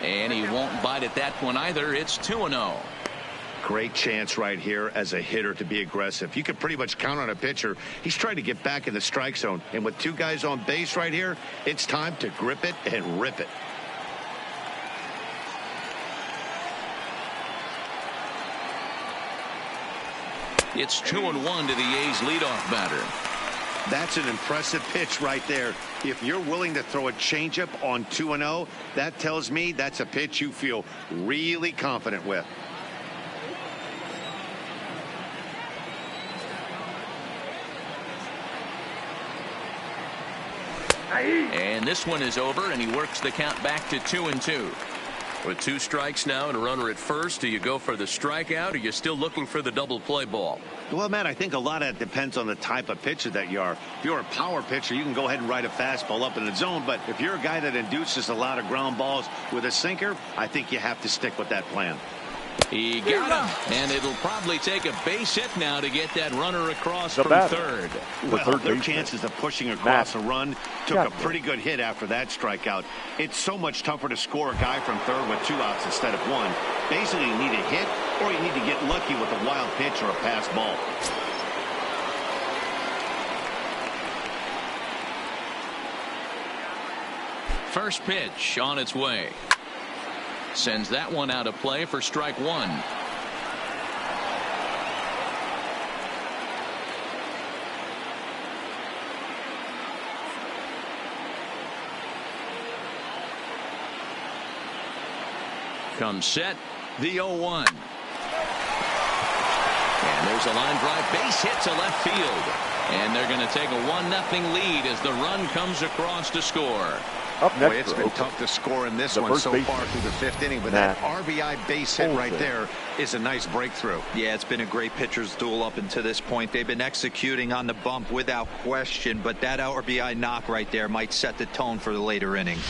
S1: And he won't bite at that one either. It's 2-0.
S2: Great chance right here as a hitter to be aggressive. You can pretty much count on a pitcher. He's trying to get back in the strike zone. And with 2 guys on base right here, it's time to grip it and rip it.
S1: It's 2-1 to the A's leadoff batter.
S2: That's an impressive pitch right there. If you're willing to throw a changeup on 2-0, that tells me that's a pitch you feel really confident with.
S1: And this one is over, and he works the count back to 2-2.
S5: With 2 strikes now and a runner at first, do you go for the strikeout, or are you still looking for the double play ball?
S2: Well, Matt, I think a lot of it depends on the type of pitcher that you are. If you're a power pitcher, you can go ahead and ride a fastball up in the zone. But if you're a guy that induces a lot of ground balls with a sinker, I think you have to stick with that plan.
S1: He got him, and it'll probably take a base hit now to get that runner across from third.
S2: Well, their chances of pushing across a run took a pretty good hit after that strikeout. It's so much tougher to score a guy from third with 2 outs instead of 1. Basically, you need a hit, or you need to get lucky with a wild pitch or a pass ball.
S1: First pitch on its way. Sends that one out of play for strike 1. Comes set, the 0-1. And there's a line drive, base hit to left field. And they're going to take a 1-0 lead as the run comes across to score.
S3: Up next,
S2: it's been tough to score in this one so far through the 5th inning, but that RBI base hit right there is a nice breakthrough.
S4: Yeah, it's been a great pitcher's duel up until this point. They've been executing on the bump without question, but that RBI knock right there might set the tone for the later innings.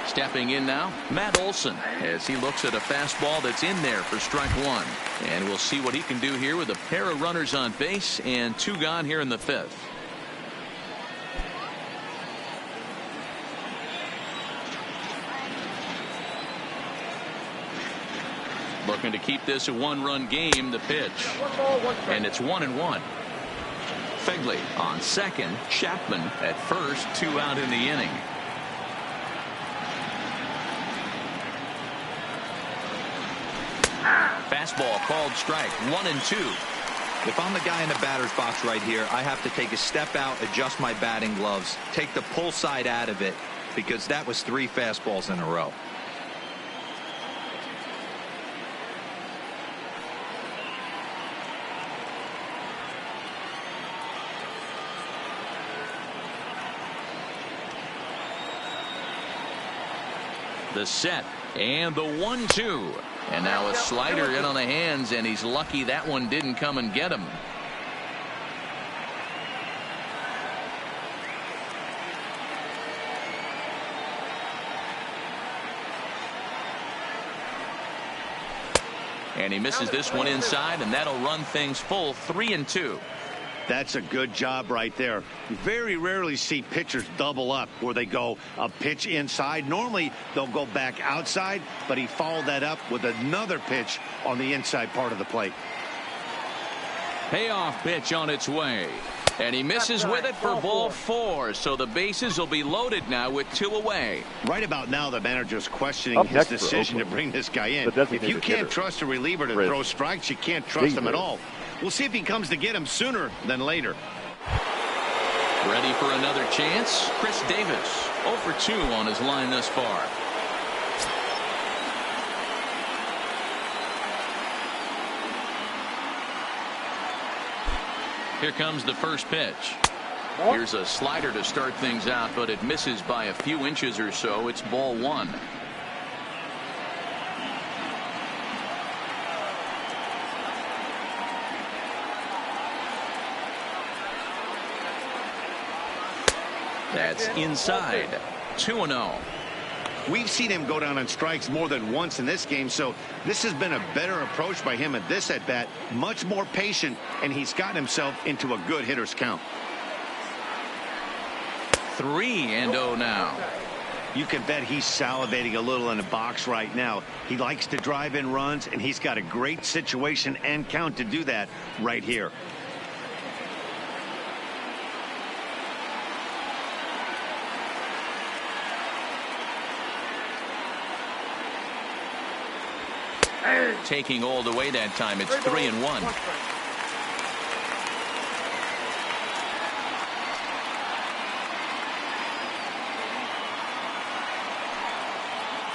S1: Stepping in now, Matt Olson, as he looks at a fastball that's in there for strike 1. And we'll see what he can do here with a pair of runners on base and 2 gone here in the 5th. Looking to keep this a one-run game. The pitch. And it's 1-1. Fegley on second. Chapman at first. 2 out in the inning. Fastball called strike. 1-2.
S4: If I'm the guy in the batter's box right here, I have to take a step out, adjust my batting gloves, take the pull side out of it, because that was 3 fastballs in a row.
S1: The set and the 1-2. And now a slider in on the hands, and he's lucky that one didn't come and get him. And he misses this one inside, and that'll run things full. 3-2.
S2: That's a good job right there. You very rarely see pitchers double up where they go a pitch inside. Normally they'll go back outside, but he followed that up with another pitch on the inside part of the plate.
S1: Payoff pitch on its way. And he misses with it for ball 4. So the bases will be loaded now with 2 away.
S2: Right about now, the manager's questioning his decision to bring this guy in. If you can't trust a reliever to throw strikes, you can't trust him at all. We'll see if he comes to get him sooner than later.
S1: Ready for another chance? Chris Davis 0 for 2 on his line thus far. Here comes the first pitch. Here's a slider to start things out, but it misses by a few inches or so. It's ball 1. That's inside. 2-0.
S2: We've seen him go down on strikes more than once in this game, so this has been a better approach by him at this at bat. Much more patient, and he's gotten himself into a good hitter's count.
S1: 3-0 now.
S2: You can bet he's salivating a little in the box right now. He likes to drive in runs, and he's got a great situation and count to do that right here.
S1: Taking all the way that time. It's 3-1.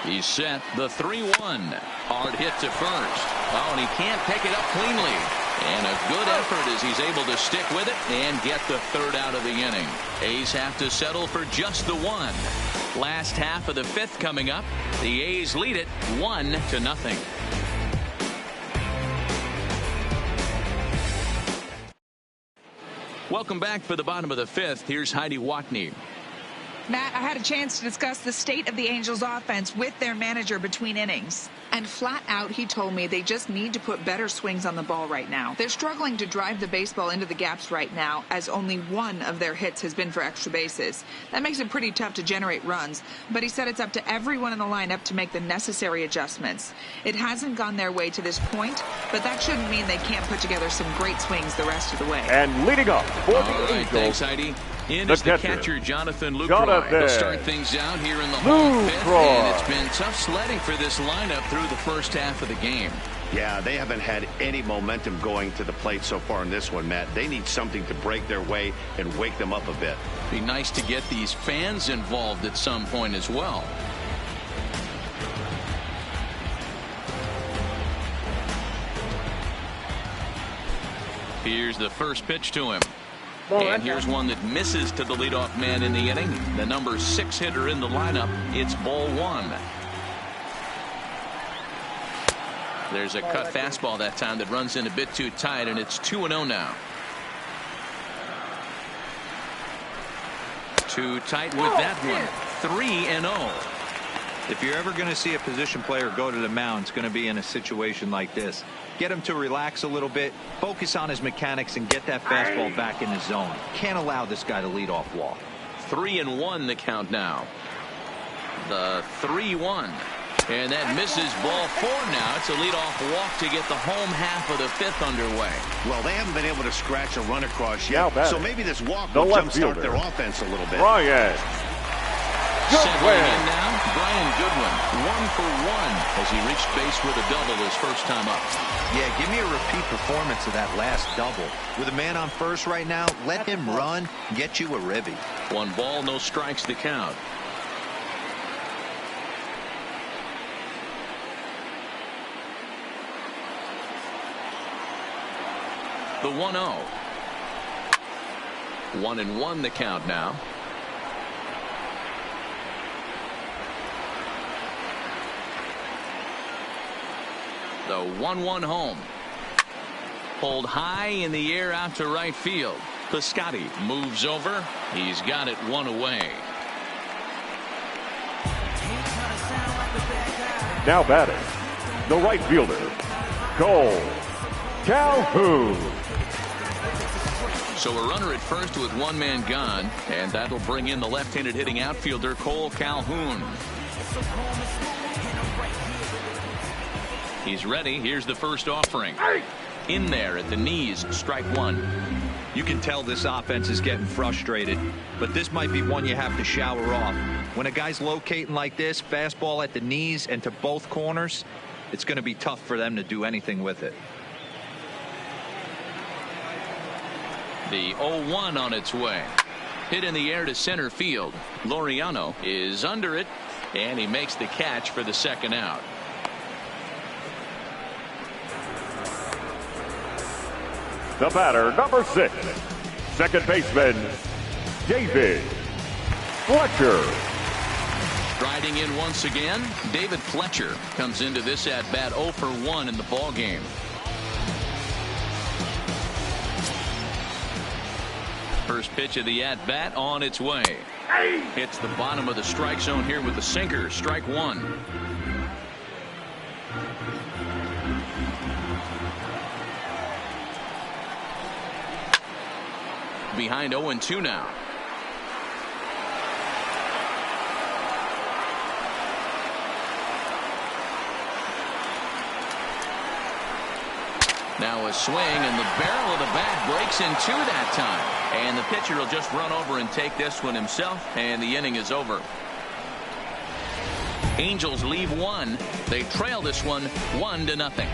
S1: He's set. The 3-1. Hard hit to first. Oh, and he can't pick it up cleanly. And a good effort as he's able to stick with it and get the 3rd out of the inning. A's have to settle for just the 1. Last half of the 5th coming up. The A's lead it 1-0. Welcome back for the bottom of the 5th. Here's Heidi Watney.
S7: Matt, I had a chance to discuss the state of the Angels offense with their manager between innings. And flat out, he told me they just need to put better swings on the ball right now. They're struggling to drive the baseball into the gaps right now, as only 1 of their hits has been for extra bases. That makes it pretty tough to generate runs, but he said it's up to everyone in the lineup to make the necessary adjustments. It hasn't gone their way to this point, but that shouldn't mean they can't put together some great swings the rest of the way.
S3: And leading up for the Angels,
S1: thanks, Heidi. In is the catcher, Jonathan Lucroy. He'll start things out here in the home 5th, and it's been tough sledding for this lineup through the first half of the game.
S2: Yeah, they haven't had any momentum going to the plate so far in this one, Matt. They need something to break their way and wake them up a bit.
S1: Be nice to get these fans involved at some point as well. Here's the first pitch to him. And here's one that misses to the leadoff man in the inning. The number 6 hitter in the lineup. It's ball 1. There's a cut fastball that time that runs in a bit too tight, and it's 2-0 now. Too tight with that one. 3-0.
S4: If you're ever going to see a position player go to the mound, it's going to be in a situation like this. Get him to relax a little bit, focus on his mechanics, and get that fastball back in his zone. Can't allow this guy to lead off walk.
S1: 3-1 the count now. The 3-1. And that misses ball 4 now. It's a leadoff walk to get the home half of the 5th underway.
S2: Well, they haven't been able to scratch a run across
S3: Now
S2: yet,
S3: batting,
S2: so maybe this walk
S3: the
S2: will
S3: left
S2: jumpstart
S3: fielder,
S2: their offense a little bit.
S3: Brian
S1: Settling in
S3: Goodwin.
S1: now, Brian Goodwin, 1 for 1 as he reached base with a double his first time up.
S4: Yeah, give me a repeat performance of that last double. With a man on first right now, let him run, get you a ribby.
S1: 1 ball, no strikes to count. The 1-0. 1-1 the count now. The 1-1 home. Pulled high in the air out to right field. Piscotty moves over. He's got it 1 away.
S3: Now batting, the right fielder, Cole Calhoun.
S1: So a runner at first with 1 man gone, and that'll bring in the left-handed hitting outfielder Cole Calhoun. He's ready. Here's the first offering. In there at the knees, strike 1.
S4: You can tell this offense is getting frustrated, but this might be one you have to shower off. When a guy's locating like this, fastball at the knees and to both corners, it's going to be tough for them to do anything with it.
S1: The 0-1 on its way. Hit in the air to center field. Laureano is under it, and he makes the catch for the second out.
S3: The batter, number 6, second baseman, David Fletcher.
S1: Striding in once again, David Fletcher comes into this at bat 0 for 1 in the ball game. First pitch of the at bat on its way. Hits the bottom of the strike zone here with the sinker. Strike 1. Behind 0-2 now. Now a swing, and the barrel of the bat breaks in 2 that time. And the pitcher will just run over and take this one himself, and the inning is over. Angels leave 1. They trail this one 1-0.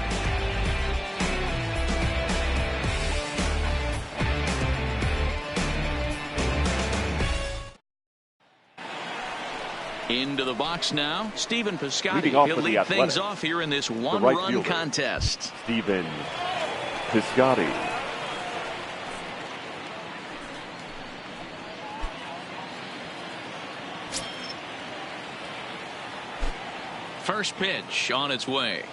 S1: Into the box now, Stephen Piscotty. He'll lead things off here in this one-run contest.
S3: Stephen Piscotty.
S1: First pitch on its way.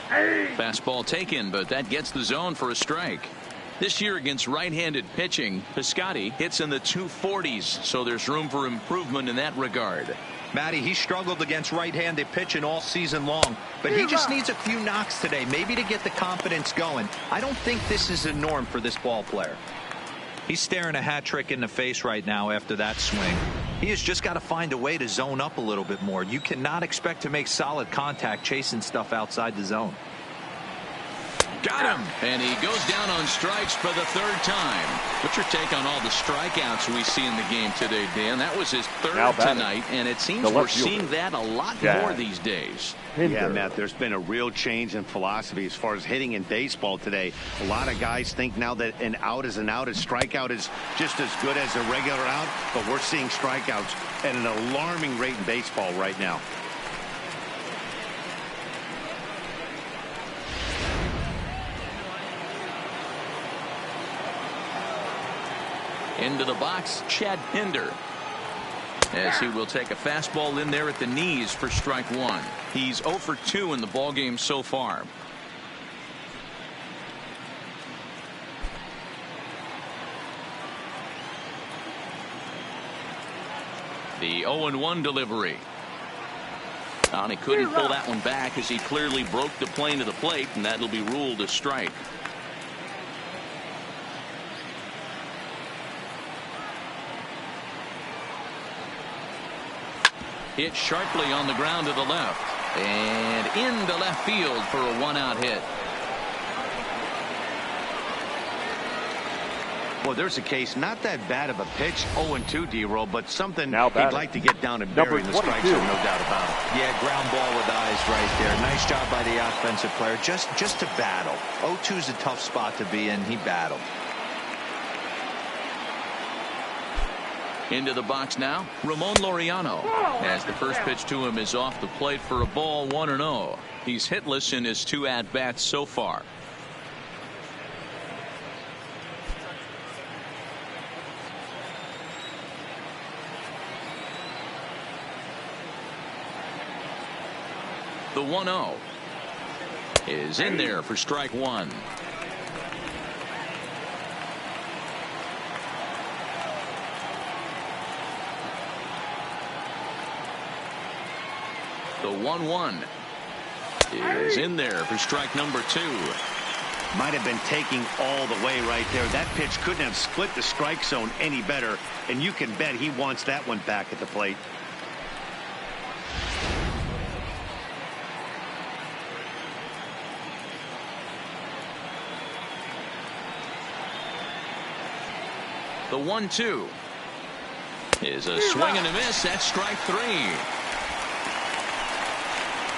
S1: Fastball taken, but that gets the zone for a strike. This year against right-handed pitching, Piscotty hits in the 240s, so there's room for improvement in that regard.
S4: Matty, he struggled against right-handed pitching all season long, but he just needs a few knocks today, maybe to get the confidence going. I don't think this is a norm for this ball player. He's staring a hat trick in the face right now after that swing. He has just got to find a way to zone up a little bit more. You cannot expect to make solid contact chasing stuff outside the zone.
S1: Got him, and he goes down on strikes for the 3rd time. What's your take on all the strikeouts we see in the game today, Dan? That was his 3rd tonight, and it seems we're seeing that a lot more these days.
S2: Yeah, Matt, there's been a real change in philosophy as far as hitting in baseball today. A lot of guys think now that an out is an out. A strikeout is just as good as a regular out, but we're seeing strikeouts at an alarming rate in baseball right now.
S1: Into the box, Chad Pinder, as he will take a fastball in there at the knees for strike 1. He's 0 for 2 in the ballgame so far. The 0-1 delivery. And he couldn't pull that one back as he clearly broke the plane to the plate, and that'll be ruled a strike. Hit sharply on the ground to the left. And into left field for a one-out hit.
S2: Well, there's a case, not that bad of a pitch, 0-2 D-roll, but something
S3: Now
S2: he'd
S3: batting.
S2: like to get down and bury in the strike zone, no doubt about it.
S4: Yeah, ground ball with eyes right there. Nice job by the offensive player. Just to battle. 0-2 is a tough spot to be in. He battled.
S1: Into the box now, Ramon Laureano. As the first pitch to him is off the plate for a ball, 1-0. He's hitless in his 2 at-bats so far. The 1-0 is in there for strike 1. The 1-1 is in there for strike number 2.
S2: Might have been taking all the way right there. That pitch couldn't have split the strike zone any better, and you can bet he wants that one back at the plate.
S1: The 1-2 is a swing and a miss. That's strike 3.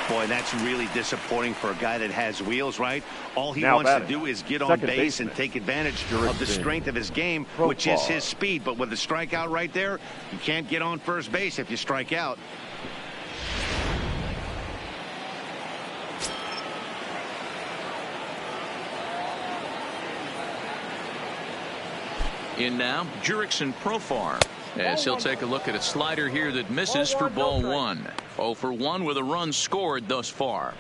S2: Boy, that's really disappointing for a guy that has wheels, right? All he
S3: Now
S2: wants to
S3: batting.
S2: do is get on
S3: Second
S2: base
S3: baseman.
S2: and take advantage of the strength of his game, which is his speed. But with the strikeout right there, you can't get on first base if you strike out.
S1: In now, Jurickson Profar, as he'll take a look at a slider here that misses for ball 1. 0 for 1 with a run scored thus far.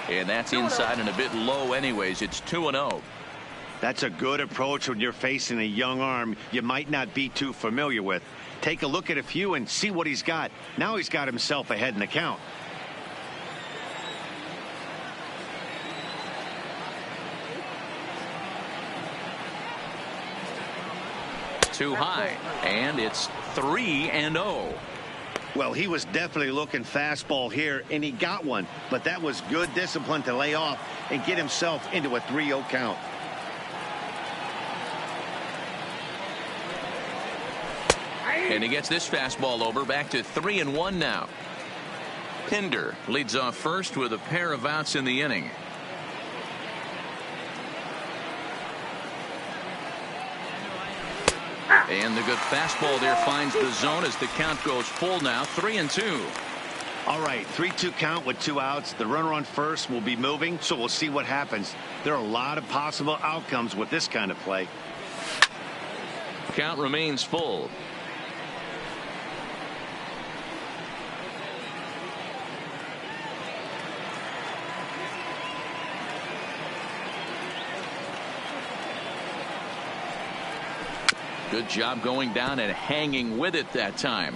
S1: And that's inside and a bit low anyways. It's 2-0.
S2: That's a good approach when you're facing a young arm you might not be too familiar with. Take a look at a few and see what he's got. Now he's got himself ahead in the count.
S1: Too high, and it's 3-0.
S2: Well, he was definitely looking fastball here, and he got one. But that was good discipline to lay off and get himself into a 3-0 count.
S1: And he gets this fastball over, back to 3-1 now. Pinder leads off first with a pair of outs in the inning. And the good fastball there finds the zone as the count goes full now, 3-2.
S2: All right, 3-2 count with 2 outs. The runner on first will be moving, so we'll see what happens. There are a lot of possible outcomes with this kind of play.
S1: Count remains full. Good job going down and hanging with it that time.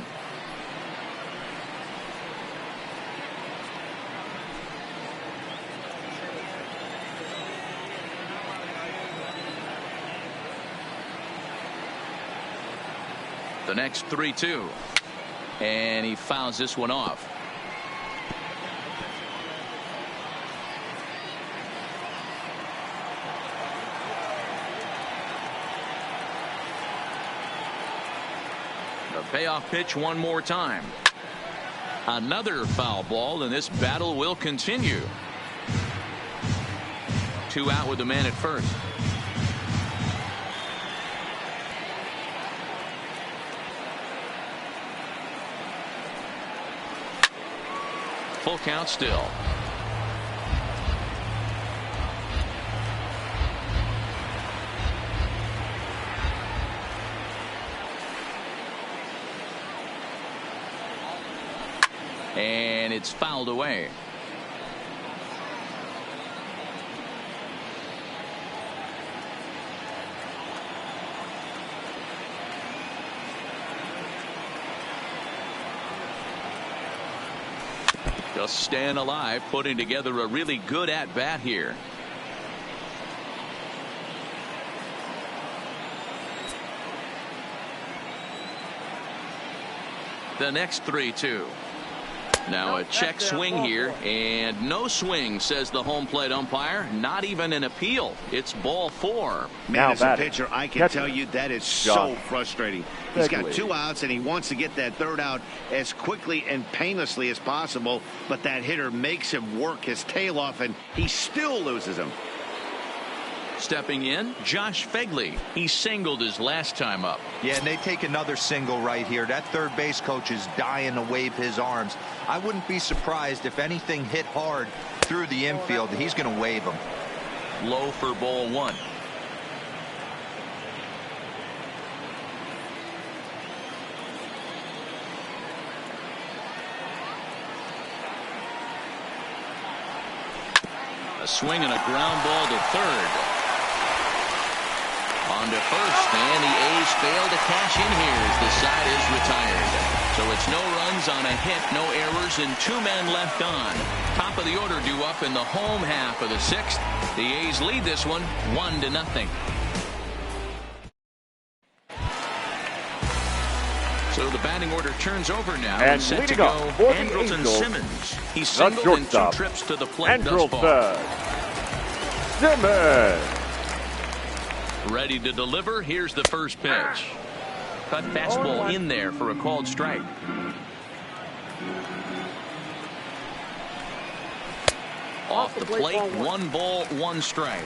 S1: The next 3-2. And he fouls this one off. The payoff pitch one more time. Another foul ball, and this battle will continue. 2 out with the man at first. Full count still. And it's fouled away. Just staying alive, putting together a really good at-bat here. The next 3-2. Now a check swing here, and no swing, says the home plate umpire. Not even an appeal. It's ball 4.
S2: Man, as a pitcher, I can tell you that is so frustrating. He's got 2 outs, and he wants to get that 3rd out as quickly and painlessly as possible, but that hitter makes him work his tail off, and he still loses him.
S1: Stepping in, Josh Fegley. He singled his last time up.
S4: Yeah, and they take another single right here. That third base coach is dying to wave his arms. I wouldn't be surprised if anything hit hard through the infield. He's going to wave them.
S1: Low for ball 1. A swing and a ground ball to third. On to first, and the A's fail to cash in here as the side is retired. So it's no runs on a hit, no errors, and 2 men left on. Top of the order due up in the home half of the 6th. The A's lead this one 1-0. So the batting order turns over now, and set to go Andrelton Simmons. He's singled in 2 trips to the plate thus far.
S3: Simmons.
S1: Ready to deliver. Here's the first pitch. Cut fastball in there for a called strike. Off the plate, 1 ball, 1 strike.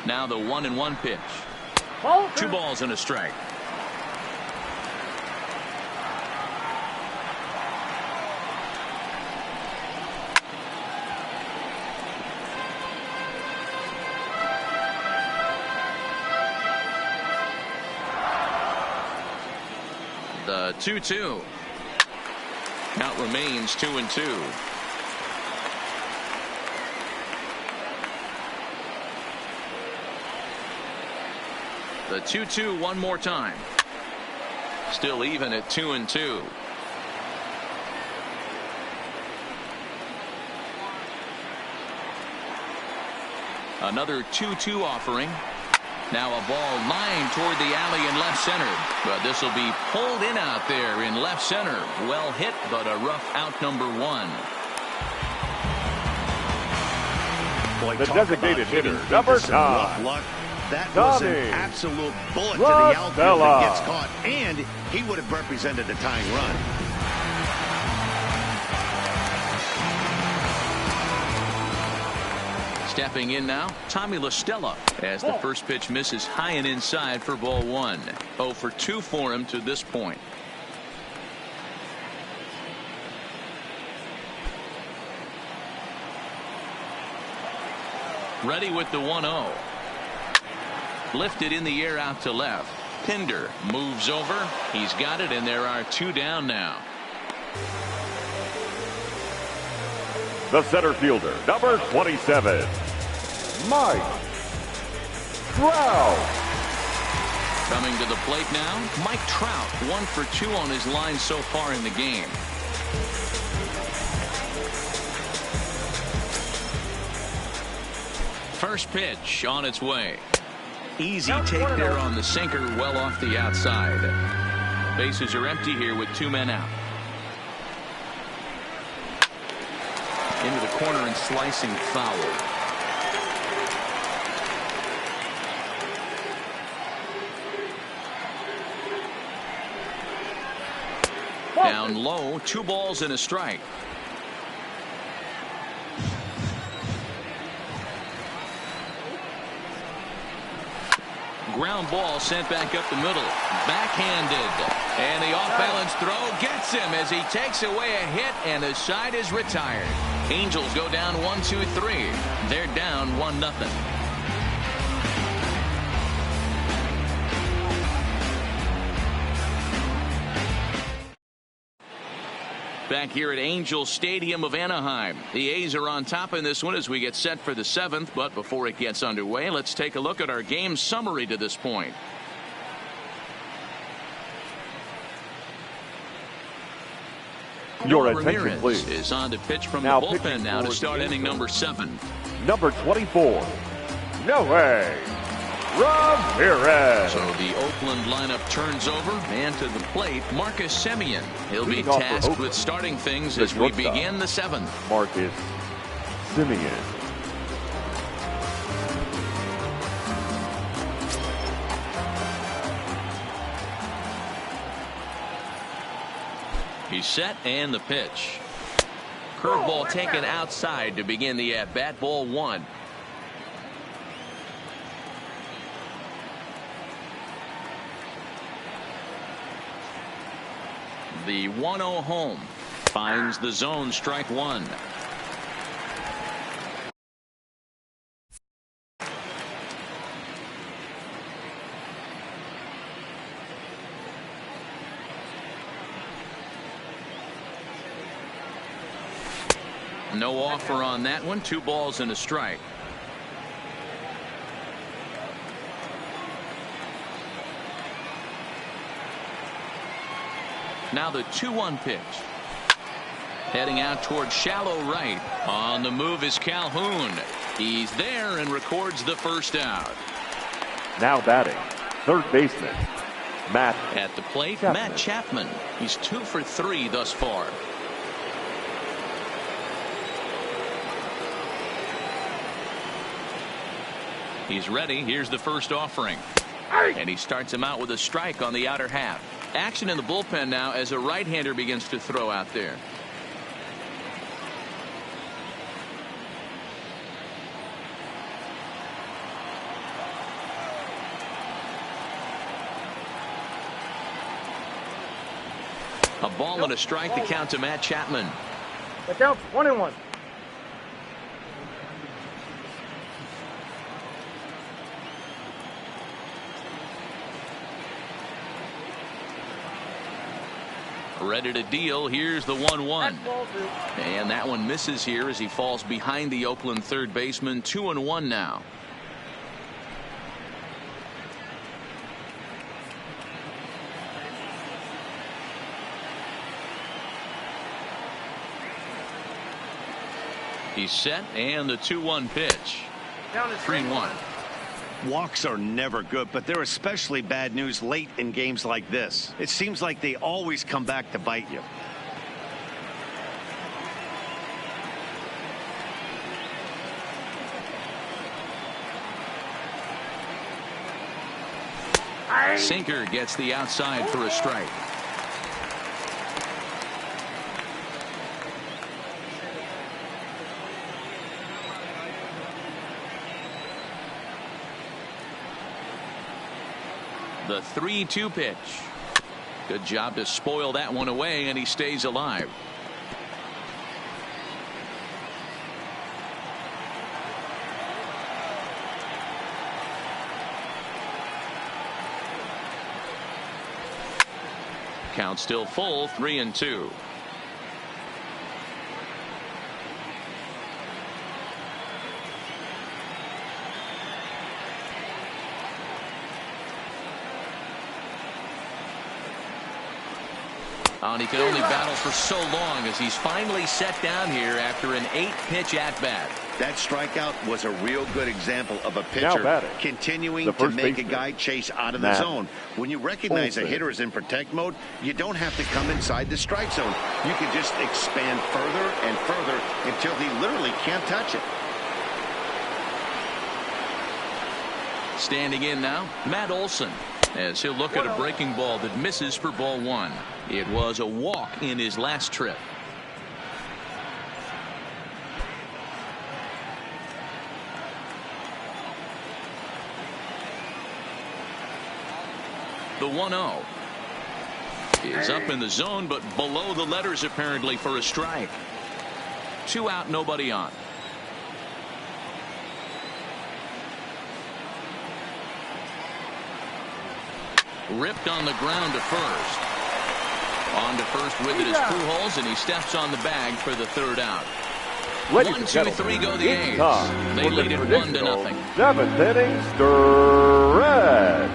S1: Now the 1-1 pitch. 2 balls and a strike. The 2-2. Count remains 2-2. The 2-2 one more time. Still even at 2-2. Another 2-2 offering. Now a ball lined toward the alley in left center, but this will be pulled in out there in left center. Well hit, but a rough out, number 1.
S2: Boy,
S3: the designated hitter, number 9.
S2: That was an absolute bullet to the outfield that gets caught, and he would have represented the tying run.
S1: Stepping in now, Tommy La Stella, as the first pitch misses high and inside for ball 1. 0 for 2 for him to this point. Ready with the 1-0. Lifted in the air out to left. Pinder moves over. He's got it, and there are 2 down now.
S3: The center fielder, number 27, Mike Trout.
S1: Coming to the plate now, Mike Trout, 1 for 2 on his line so far in the game. First pitch on its way. Easy take there on the sinker, well off the outside. Bases are empty here with 2 men out. Into the corner and slicing foul. Down low, 2 balls and a strike. Ground ball sent back up the middle. Backhanded. And the off-balance throw gets him as he takes away a hit, and the side is retired. Angels go down 1-2-3. They're down 1-0. Back here at Angel Stadium of Anaheim. The A's are on top in this one as we get set for the 7th. But before it gets underway, let's take a look at our game summary to this point.
S3: Your
S1: Noah
S3: attention,
S1: Ramirez
S3: please.
S1: is on to pitch from
S3: Now
S1: the bullpen
S3: pitching
S1: now to
S3: for
S1: start
S3: the
S1: inning
S3: Angels.
S1: number 7.
S3: Number 24, Noah Ramirez.
S1: So the Oakland lineup turns over, and to the plate, Marcus Semien. He'll be
S3: Leading off for
S1: tasked
S3: Oakland,
S1: with starting things
S3: the
S1: as we
S3: shortstop,
S1: begin the 7th.
S3: Marcus Semien.
S1: He's set, and the pitch. Curveball taken outside to begin the at-bat. Ball 1. The 1-0 home finds the zone, strike 1. No offer on that one. 2 balls and a strike. Now the 2-1 pitch. Heading out towards shallow right. On the move is Calhoun. He's there and records the first out.
S3: Now batting, third baseman, Matt
S1: At the plate,
S3: Chapman.
S1: Matt Chapman. He's 2 for 3 thus far. He's ready. Here's the first offering. And he starts him out with a strike on the outer half. Action in the bullpen now as a right-hander begins to throw out there. A ball and a strike to count to Matt Chapman.
S6: The count's 1-1.
S1: Ready to deal. Here's the 1-1.
S6: That's ball 2.
S1: And that one misses here as he falls behind the Oakland third baseman. 2-1 now. He's set, and the 2-1 pitch.
S6: Down to
S1: 3-1.
S2: Walks are never good, but they're especially bad news late in games like this. It seems like they always come back to bite you.
S1: Sinker gets the outside for a strike. The 3-2 pitch. Good job to spoil that one away, and he stays alive. Count still full, 3-2. And he can only battle for so long as he's finally set down here after an 8-pitch at-bat.
S2: That strikeout was a real good example of a
S3: Now
S2: pitcher
S3: batting,
S2: continuing
S3: the
S2: to
S3: first
S2: make a
S3: baseman,
S2: guy chase out of the
S3: Matt
S2: zone. When you recognize a
S3: Olson.
S2: hitter is in protect mode, you don't have to come inside the strike zone. You can just expand further and further until he literally can't touch it.
S1: Standing in now, Matt Olson, as he'll look at a breaking ball that misses for ball 1. It was a walk in his last trip. The 1-0 is up in the zone, but below the letters apparently for a strike. 2 out, nobody on. Ripped on the ground to first. On to first with it is Pujols, and he steps on the bag for the 3rd out. 1, 2, 3 go the A's. They lead it 1-0.
S3: 7th inning stretch.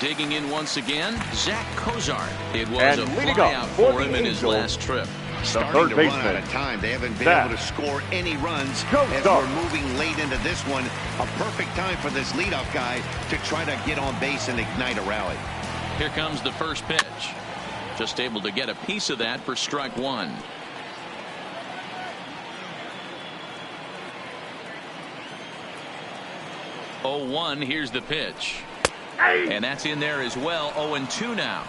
S1: digging in once again, Zach Cozart. It was
S3: And
S1: a
S3: leading
S1: flyout
S3: up for
S1: for him
S3: the
S1: in his
S3: Angels,
S1: last trip.
S2: Starting to run
S3: baseman,
S2: out of time. They haven't been
S3: Zach
S2: able to score any runs as
S3: Cozart.
S2: we're moving late into this one. A perfect time for this leadoff guy to try to get on base and ignite a rally.
S1: Here comes the first pitch. Just able to get a piece of that for strike one. Oh, 1, here's the pitch. And that's in there as well. 0-2 now.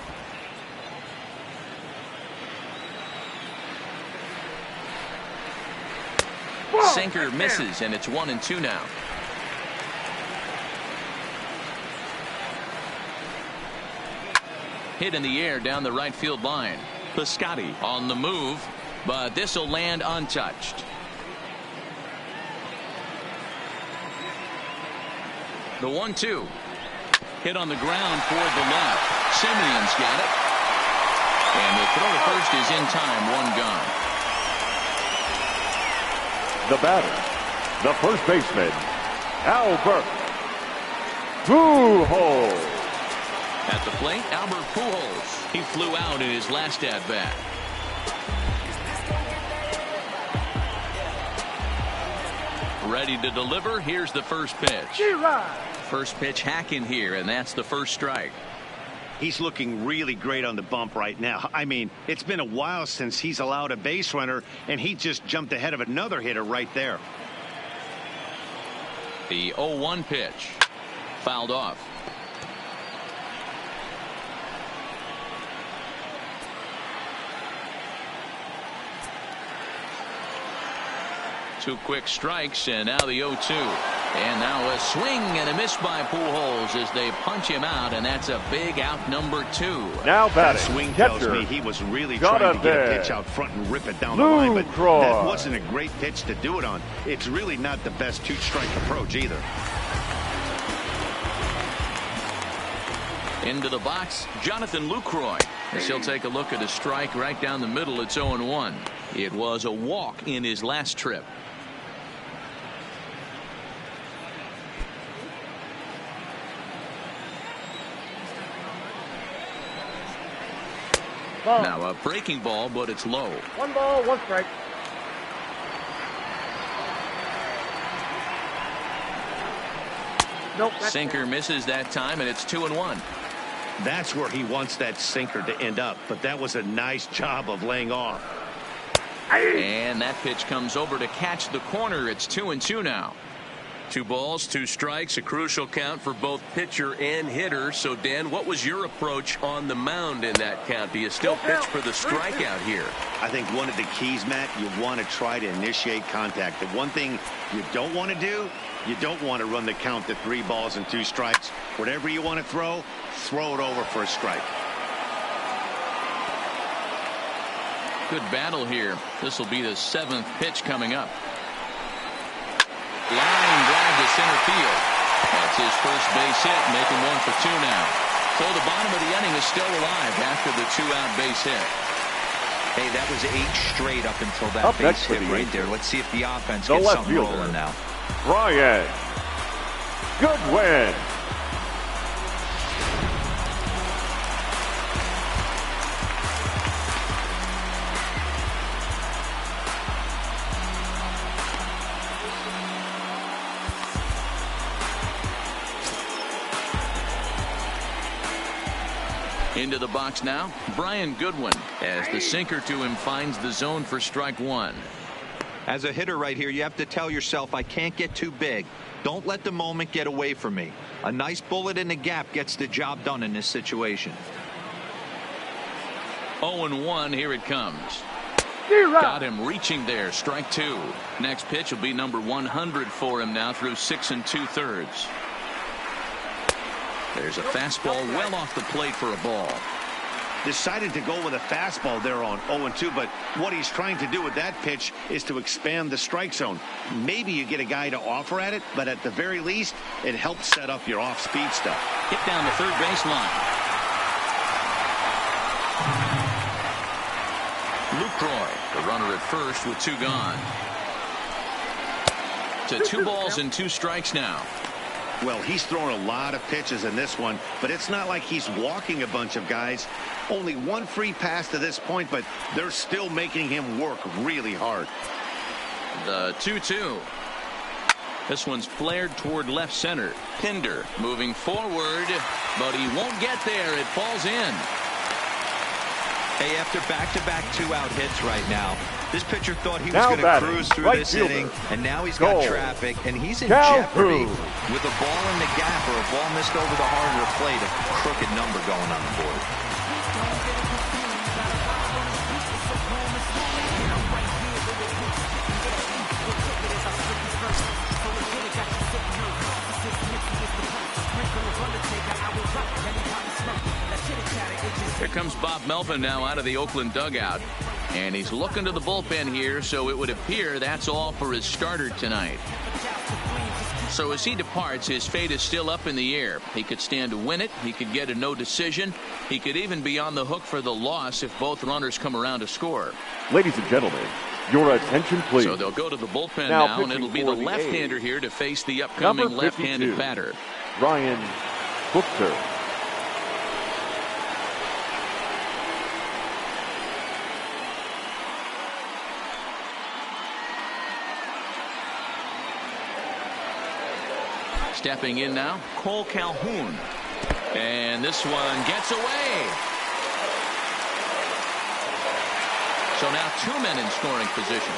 S1: Sinker misses, and it's 1-2 now. Hit in the air down the right field line. Piscotty on the move, but this will land untouched. The 1-2. Hit on the ground toward the left. Simeon's got it. And the throw to first is in time. One gone.
S3: The batter, the first baseman, Albert Pujols.
S1: At the plate, Albert Pujols. He flew out in his last at-bat. Ready to deliver. Here's the first pitch. First pitch hacking here, and that's the first strike.
S2: He's looking really great on the bump right now. I mean, it's been a while since he's allowed a base runner, and he just jumped ahead of another hitter right there.
S1: The 0-1 pitch. Fouled off. Two quick strikes, and now the 0-2. And now a swing and a miss by Pujols as they punch him out, and that's a big out, number 2.
S3: Now batting,
S2: That swing
S3: catcher,
S2: tells me he was really trying to get a pitch out front and rip it down the line, but that wasn't a great pitch to do it on. It's really not the best two-strike approach either.
S1: Into the box, Jonathan Lucroy, as he'll take a look at a strike right down the middle. It's 0-1. It was a walk in his last trip.
S6: Ball.
S1: Now a breaking ball, but it's low.
S6: 1 ball, 1 strike. Nope.
S1: Sinker misses that time, and it's 2-1.
S2: That's where he wants that sinker to end up, but that was a nice job of laying off.
S1: And that pitch comes over to catch the corner. It's 2-2 now. 2 balls, 2 strikes, a crucial count for both pitcher and hitter. So, Dan, what was your approach on the mound in that count? Do you still pitch for the strikeout here?
S2: I think one of the keys, Matt, you want to try to initiate contact. The one thing you don't want to do, you don't want to run the count to 3 balls and 2 strikes. Whatever you want to throw it over for a strike.
S1: Good battle here. This will be the 7th pitch coming up. Line drive to center field. That's his first base hit, making 1 for 2 now. So the bottom of the inning is still alive after the 2-out base hit.
S4: Hey, that was 8 straight up until that
S3: Up
S4: base
S3: next
S4: hit
S3: for the
S4: right there. Let's see if the offense
S3: the
S4: gets
S3: left
S4: something
S3: fielder,
S4: rolling now.
S3: Brian Goodwin.
S1: Into the box now, Brian Goodwin, as the sinker to him finds the zone for strike 1.
S4: As a hitter right here, you have to tell yourself, I can't get too big. Don't let the moment get away from me. A nice bullet in the gap gets the job done in this situation.
S1: 0-1, here it comes. Got him reaching there, strike 2. Next pitch will be number 100 for him now through 6 2/3. There's a fastball well off the plate for a ball.
S2: Decided to go with a fastball there on 0-2, but what he's trying to do with that pitch is to expand the strike zone. Maybe you get a guy to offer at it, but at the very least, it helps set up your off-speed stuff.
S1: Hit down the third base line. Lucroy, the runner at first with 2 gone. To 2 balls and 2 strikes now.
S2: Well, he's thrown a lot of pitches in this one, but it's not like he's walking a bunch of guys. Only one free pass to this point, but they're still making him work really hard.
S1: The 2-2. This one's flared toward left center. Pinder moving forward, but he won't get there. It falls in.
S4: Hey, after back-to-back two-out hits right now, this pitcher thought he was going to cruise through this inning, and now he's got traffic, and he's in jeopardy with a ball in the gap or a ball missed over the heart of the plate, a crooked number going on the board.
S1: Here comes Bob Melvin now out of the Oakland dugout. And he's looking to the bullpen here, so it would appear that's all for his starter tonight. So as he departs, his fate is still up in the air. He could stand to win it. He could get a no decision. He could even be on the hook for the loss if both runners come around to score.
S3: Ladies and gentlemen, your attention, please.
S1: So they'll go to the bullpen now and it'll be the left-hander here to face the upcoming left-handed batter.
S3: Ryan Buchter.
S1: Stepping in now, Cole Calhoun. And this one gets away. So now two men in scoring position.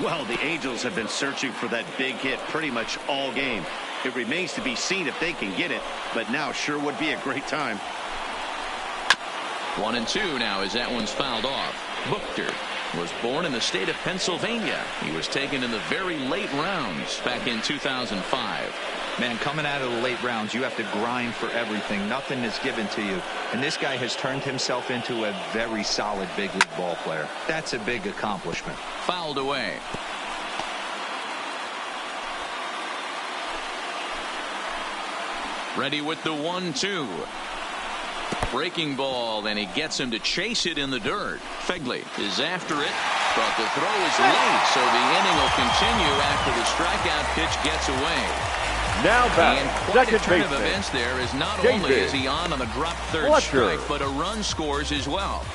S2: Well, the Angels have been searching for that big hit pretty much all game. It remains to be seen if they can get it, but now sure would be a great time.
S1: 1-2 now as that one's fouled off. Buchter was born in the state of Pennsylvania. He was taken in the very late rounds back in 2005.
S4: Man, coming out of the late rounds, you have to grind for everything. Nothing is given to you. And this guy has turned himself into a very solid big league ball player. That's a big accomplishment.
S1: Fouled away. Ready with the 1-2. Breaking ball, and he gets him to chase it in the dirt. Fegley is after it, but the throw is late, so the inning will continue after the strikeout pitch gets away.
S3: Now back,
S1: and quite a turn of
S3: baseman.
S1: events there, as not only is he on the drop third strike, but a run scores as well.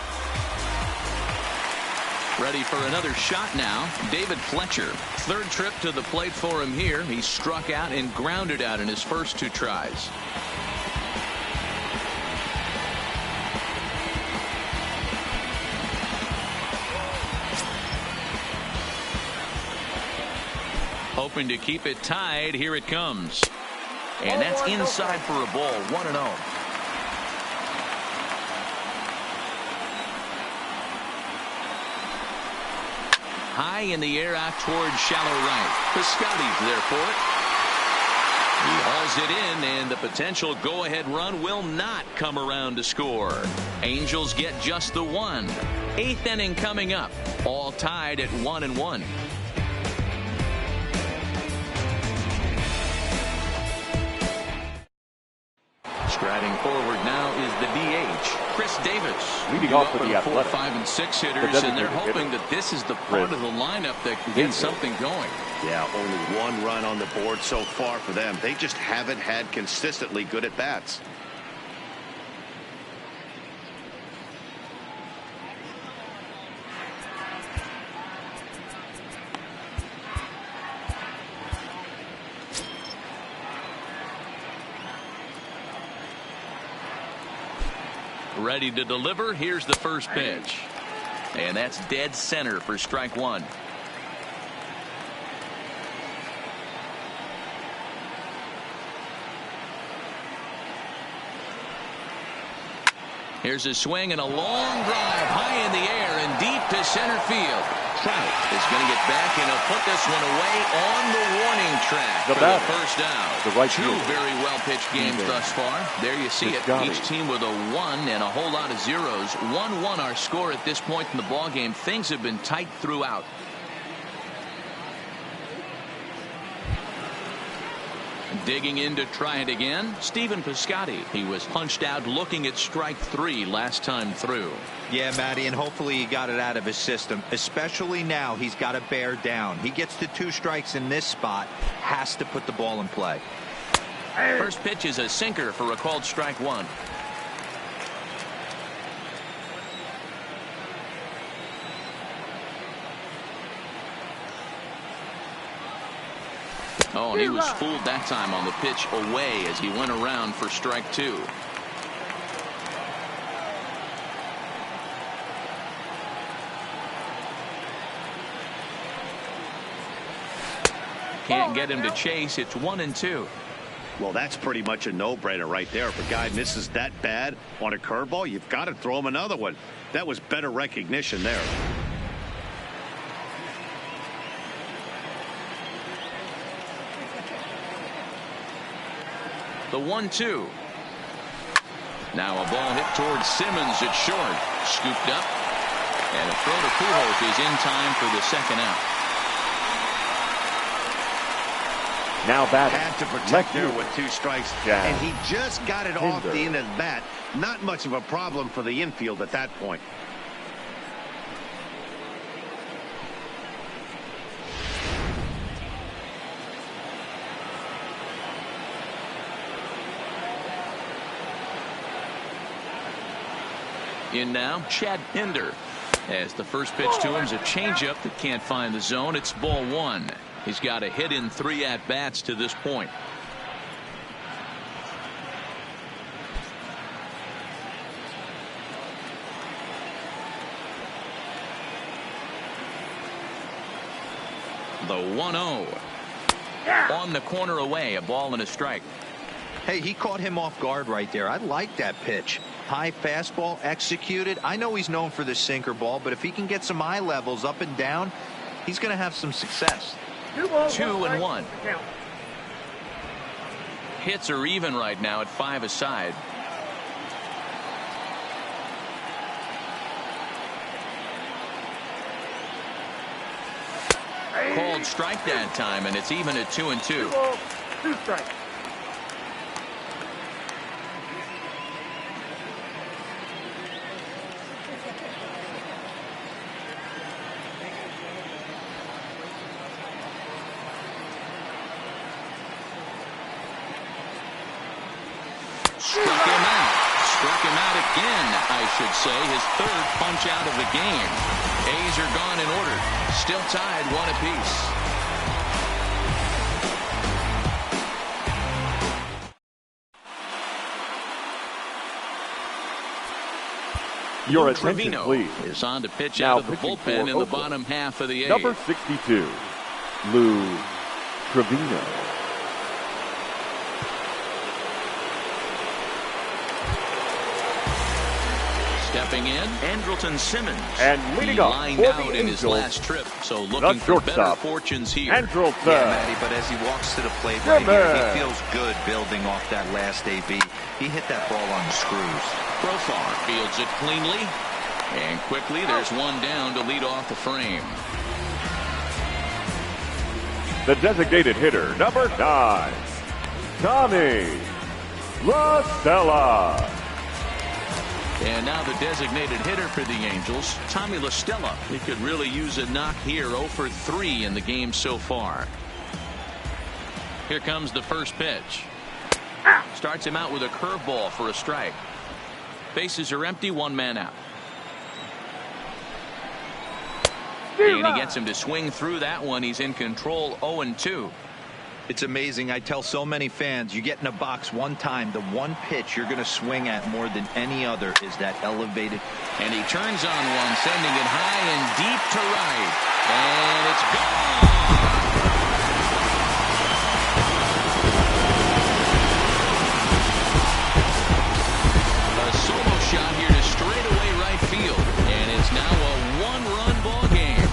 S1: Ready for another shot now, David Fletcher. Third trip to the plate for him here. He struck out and grounded out in his first two tries. Hoping to keep it tied. Here it comes. And that's inside for a ball. 1-0. High in the air out towards shallow right. Piscotty's there for it. He hauls it in, and the potential go-ahead run will not come around to score. Angels get just the one. Eighth inning coming up. All tied at 1-1. Striding forward now is the DH, Chris Davis.
S3: Leading off for the Athletics.
S1: 4, 5, and 6 hitters, and they're hoping that this is the part of the lineup that can get something going.
S2: Yeah, only one run on the board so far for them. They just haven't had consistently good at bats.
S1: Ready to deliver. Here's the first pitch. And that's dead center for strike one. Here's a swing and a long drive high in the air and deep to center field. Trout is going to get back and he'll put this one away on the warning track for the first down. Two very well-pitched games thus far. There you see it. Each team with a 1 and a whole lot of zeros. 1-1 our score at this point in the ball game. Things have been tight throughout. Digging in to try it again, Stephen Piscotty. He was punched out looking at strike 3 last time through.
S4: Yeah, Matty, and hopefully he got it out of his system, especially now he's got to bear down. He gets to 2 strikes in this spot, has to put the ball in play.
S1: First pitch is a sinker for a called strike 1. Oh, and he was fooled that time on the pitch away as he went around for strike 2. Can't get him to chase. It's 1-2.
S2: Well, that's pretty much a no-brainer right there. If a guy misses that bad on a curveball, you've got to throw him another one. That was better recognition there.
S1: The 1-2. Now a ball hit towards Simmons at short. Scooped up. And a throw to Pujols is in time for the second out.
S3: Now batting.
S2: Had to protect there with 2 strikes.
S3: Yeah.
S2: And he just got it off the end of the bat. Not much of a problem for the infield at that point.
S1: In now, Chad Pinder. As the first pitch to him is a changeup that can't find the zone. It's ball 1. He's got a hit in 3 at-bats to this point. The 1-0. On the corner away, a ball and a strike.
S4: Hey, he caught him off guard right there. I like that pitch. High fastball executed. I know he's known for the sinker ball, but if he can get some eye levels up and down, he's going to have some success.
S1: 2-1. Hits are even right now at 5 aside. Called strike that time, and it's even at 2-2.
S6: 2 strikes.
S1: Struck him out again, I should say. His 3rd punch out of the game. A's are gone in order. Still tied 1 apiece.
S3: Your attention,
S1: Trevino
S3: please.
S1: is on to pitch
S3: Now
S1: out of the
S3: pitching
S1: bullpen
S3: for
S1: in the
S3: Oakland.
S1: bottom half of the 8th.
S3: Number 62, Lou Trevino.
S1: Stepping in, Andrelton Simmons.
S3: And leading
S1: he
S3: up
S1: lined
S3: for
S1: out
S3: the
S1: in his
S3: Angels,
S1: last trip, so looking for better
S3: shortstop,
S1: fortunes here.
S3: Andrelton.
S4: Yeah, Matty, but as he walks to the plate right here, he feels good building off that last AB. He hit that ball on the screws.
S1: Profar fields it cleanly. And quickly, there's one down to lead off the frame.
S3: The designated hitter, number 9, Tommy La Stella.
S1: And now the designated hitter for the Angels, Tommy La Stella. He could really use a knock here. 0 for 3 in the game so far. Here comes the first pitch. Starts him out with a curveball for a strike. Bases are empty, 1 man out. And he gets him to swing through that one. He's in control, 0-2.
S4: It's amazing. I tell so many fans, you get in a box one time, the one pitch you're going to swing at more than any other is that elevated.
S1: And he turns on one, sending it high and deep to right. And it's gone. A solo shot here to straightaway right field. And it's now a 1-run ball game.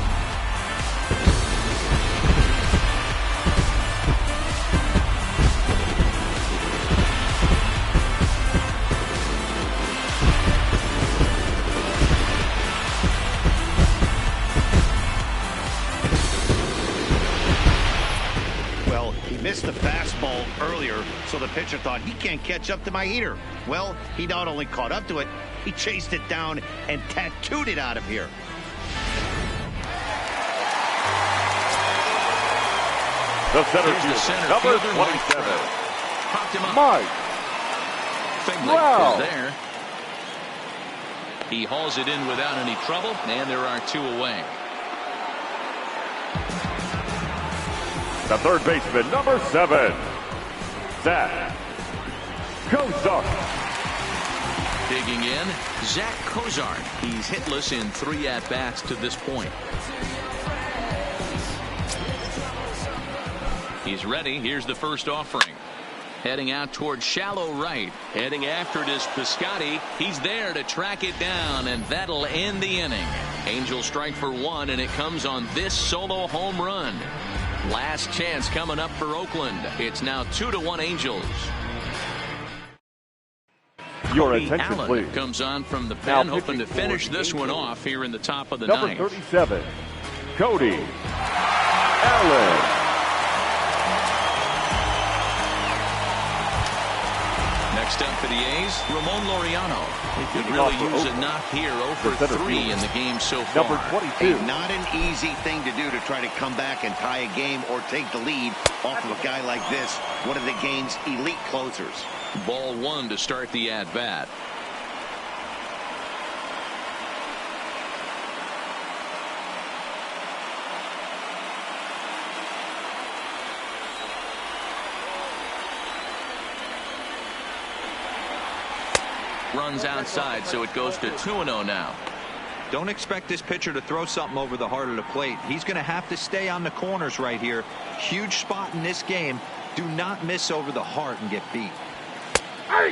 S2: fastball earlier, so the pitcher thought, he can't catch up to my heater. Well, he not only caught up to it, he chased it down and tattooed it out of here.
S3: The center
S1: Here's the
S3: fielder,
S1: center
S3: number
S1: fielder,
S3: 27.
S1: Popped him up.
S3: Mike.
S1: Figlich is there. He hauls it in without any trouble, and there are 2 away.
S3: The third baseman, number 7. Zach Kozar.
S1: Digging in, Zach Kozar. He's hitless in 3 at-bats to this point. He's ready. Here's the first offering. Heading out towards shallow right. Heading after it is Piscotty. He's there to track it down, and that'll end the inning. Angels strike for 1, and it comes on this solo home run. Last chance coming up for Oakland. It's now 2-1 Angels.
S3: Your
S1: Cody
S3: attention,
S1: Allen
S3: please.
S1: comes on from the
S3: Now
S1: pen, hoping to
S3: pitching
S1: finish
S3: for the
S1: this one
S3: Angels.
S1: off here in the top of the
S3: Number
S1: ninth.
S3: 37, Cody Allen.
S1: Next up for the A's, Ramon Laureano. He could
S3: Leading
S1: really
S3: off for
S1: use a
S3: Oakland,
S1: knock here, 0
S3: the
S1: for
S3: center
S1: 3
S3: fielder.
S1: in the game so far.
S3: Number 22.
S2: Not an easy thing to do to try to come back and tie a game or take the lead off of a guy like this, one of the game's elite closers.
S1: Ball 1 to start the at-bat. Runs outside, so it goes to 2-0 now.
S4: Don't expect this pitcher to throw something over the heart of the plate. He's going to have to stay on the corners right here. Huge spot in this game. Do not miss over the heart and get beat.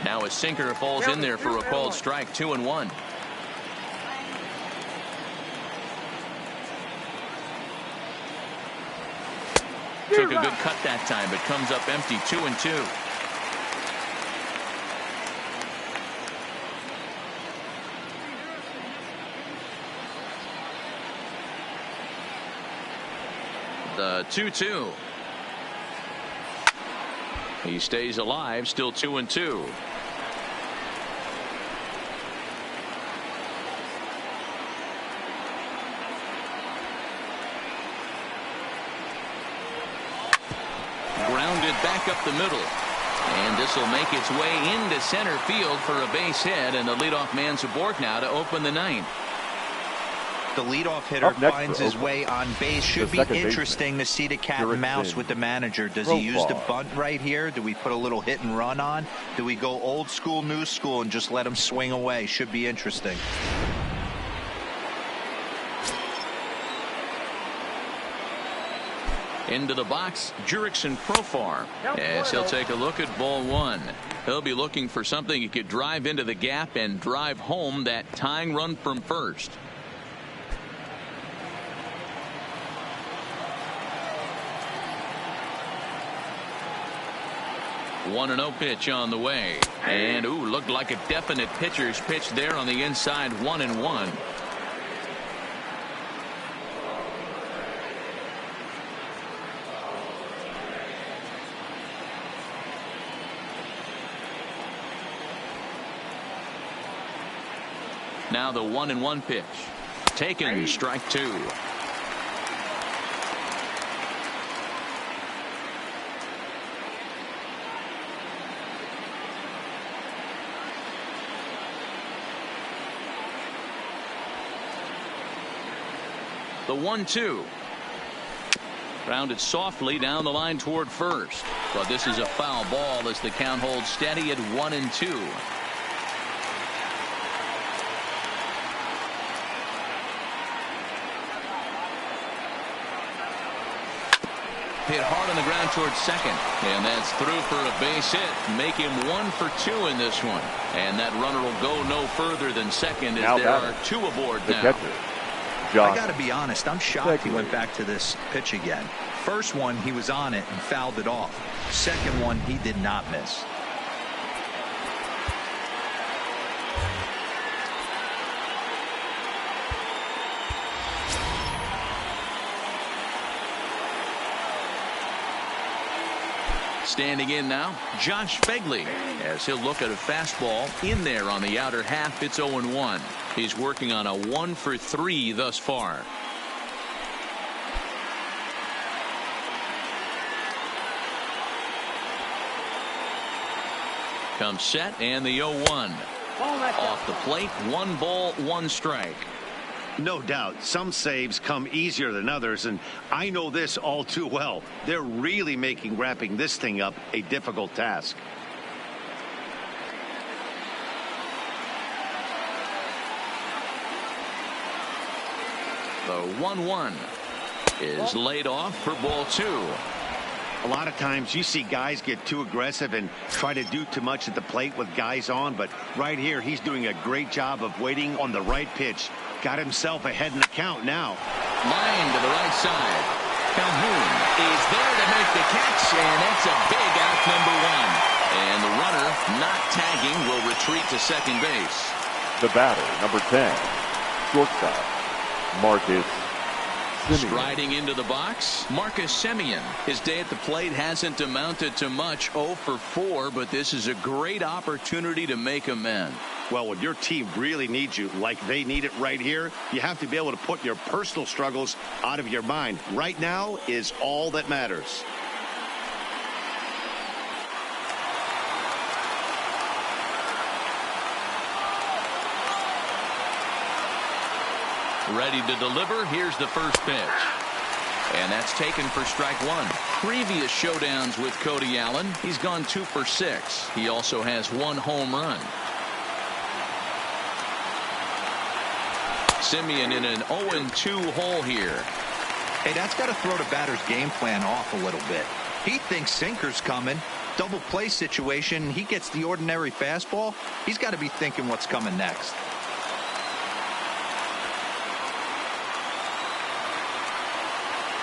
S1: Now a sinker falls in there for a called strike. 2-1. Took a good cut that time, but comes up empty. 2-2. The 2-2. He stays alive, still 2-2. Grounded back up the middle. And this will make its way into center field for a base hit, and the leadoff man Borg now to open the ninth.
S4: The leadoff hitter
S3: Up next
S4: finds
S3: for
S4: his
S3: Oakland,
S4: way on base. Should
S3: the
S4: be
S3: second
S4: interesting to see the cat and mouse with the manager. Does he use the bunt right here? Do we put a little hit and run on? Do we go old school, new school, and just let him swing away? Should be interesting.
S1: Into the box, Jurickson Profar, as he'll take a look at ball 1. He'll be looking for something he could drive into the gap and drive home that tying run from first. One and 0 pitch on the way, and looked like a definite pitcher's pitch there on the inside. 1-1. Now the 1-1 pitch. Taken, strike 2. The 1-2. Rounded softly down the line toward first. But this is a foul ball as the count holds steady at 1-2. Hit hard on the ground towards second. And that's through for a base hit. Make him 1 for 2 in this one. And that runner will go no further than second as
S3: Now
S1: there are 2 aboard
S3: the
S1: now.
S3: catcher, John.
S4: I got to be honest, I'm shocked he went back to this pitch again. First one, he was on it and fouled it off. Second one, he did not miss.
S1: Standing in now, Josh Begley, as he'll look at a fastball in there on the outer half. It's 0-1. He's working on a 1-for-3 thus far. Comes set, and the 0-1. Off the plate, 1 ball, 1 strike.
S2: No doubt, some saves come easier than others, and I know this all too well. They're really making wrapping this thing up a difficult task.
S1: The 1-1 is laid off for ball 2.
S2: A lot of times you see guys get too aggressive and try to do too much at the plate with guys on, but right here he's doing a great job of waiting on the right pitch. Got himself ahead in the count now.
S1: Line to the right side. Calhoun is there to make the catch, and that's a big out, number 1. And the runner, not tagging, will retreat to second base.
S3: The batter, number 10, shortstop, Marcus Semien.
S1: Striding into the box, Marcus Semien. His day at the plate hasn't amounted to much, 0 for 4, but this is a great opportunity to make amends.
S2: Well, when your team really needs you, like they need it right here, you have to be able to put your personal struggles out of your mind. Right now is all that matters.
S1: Ready to deliver. Here's the first pitch. And that's taken for strike 1. Previous showdowns with Cody Allen, he's gone 2 for 6. He also has 1 home run. Semien in an 0-2 hole here.
S4: Hey, that's got to throw the batter's game plan off a little bit. He thinks sinker's coming. Double play situation. He gets the ordinary fastball. He's got to be thinking what's coming next.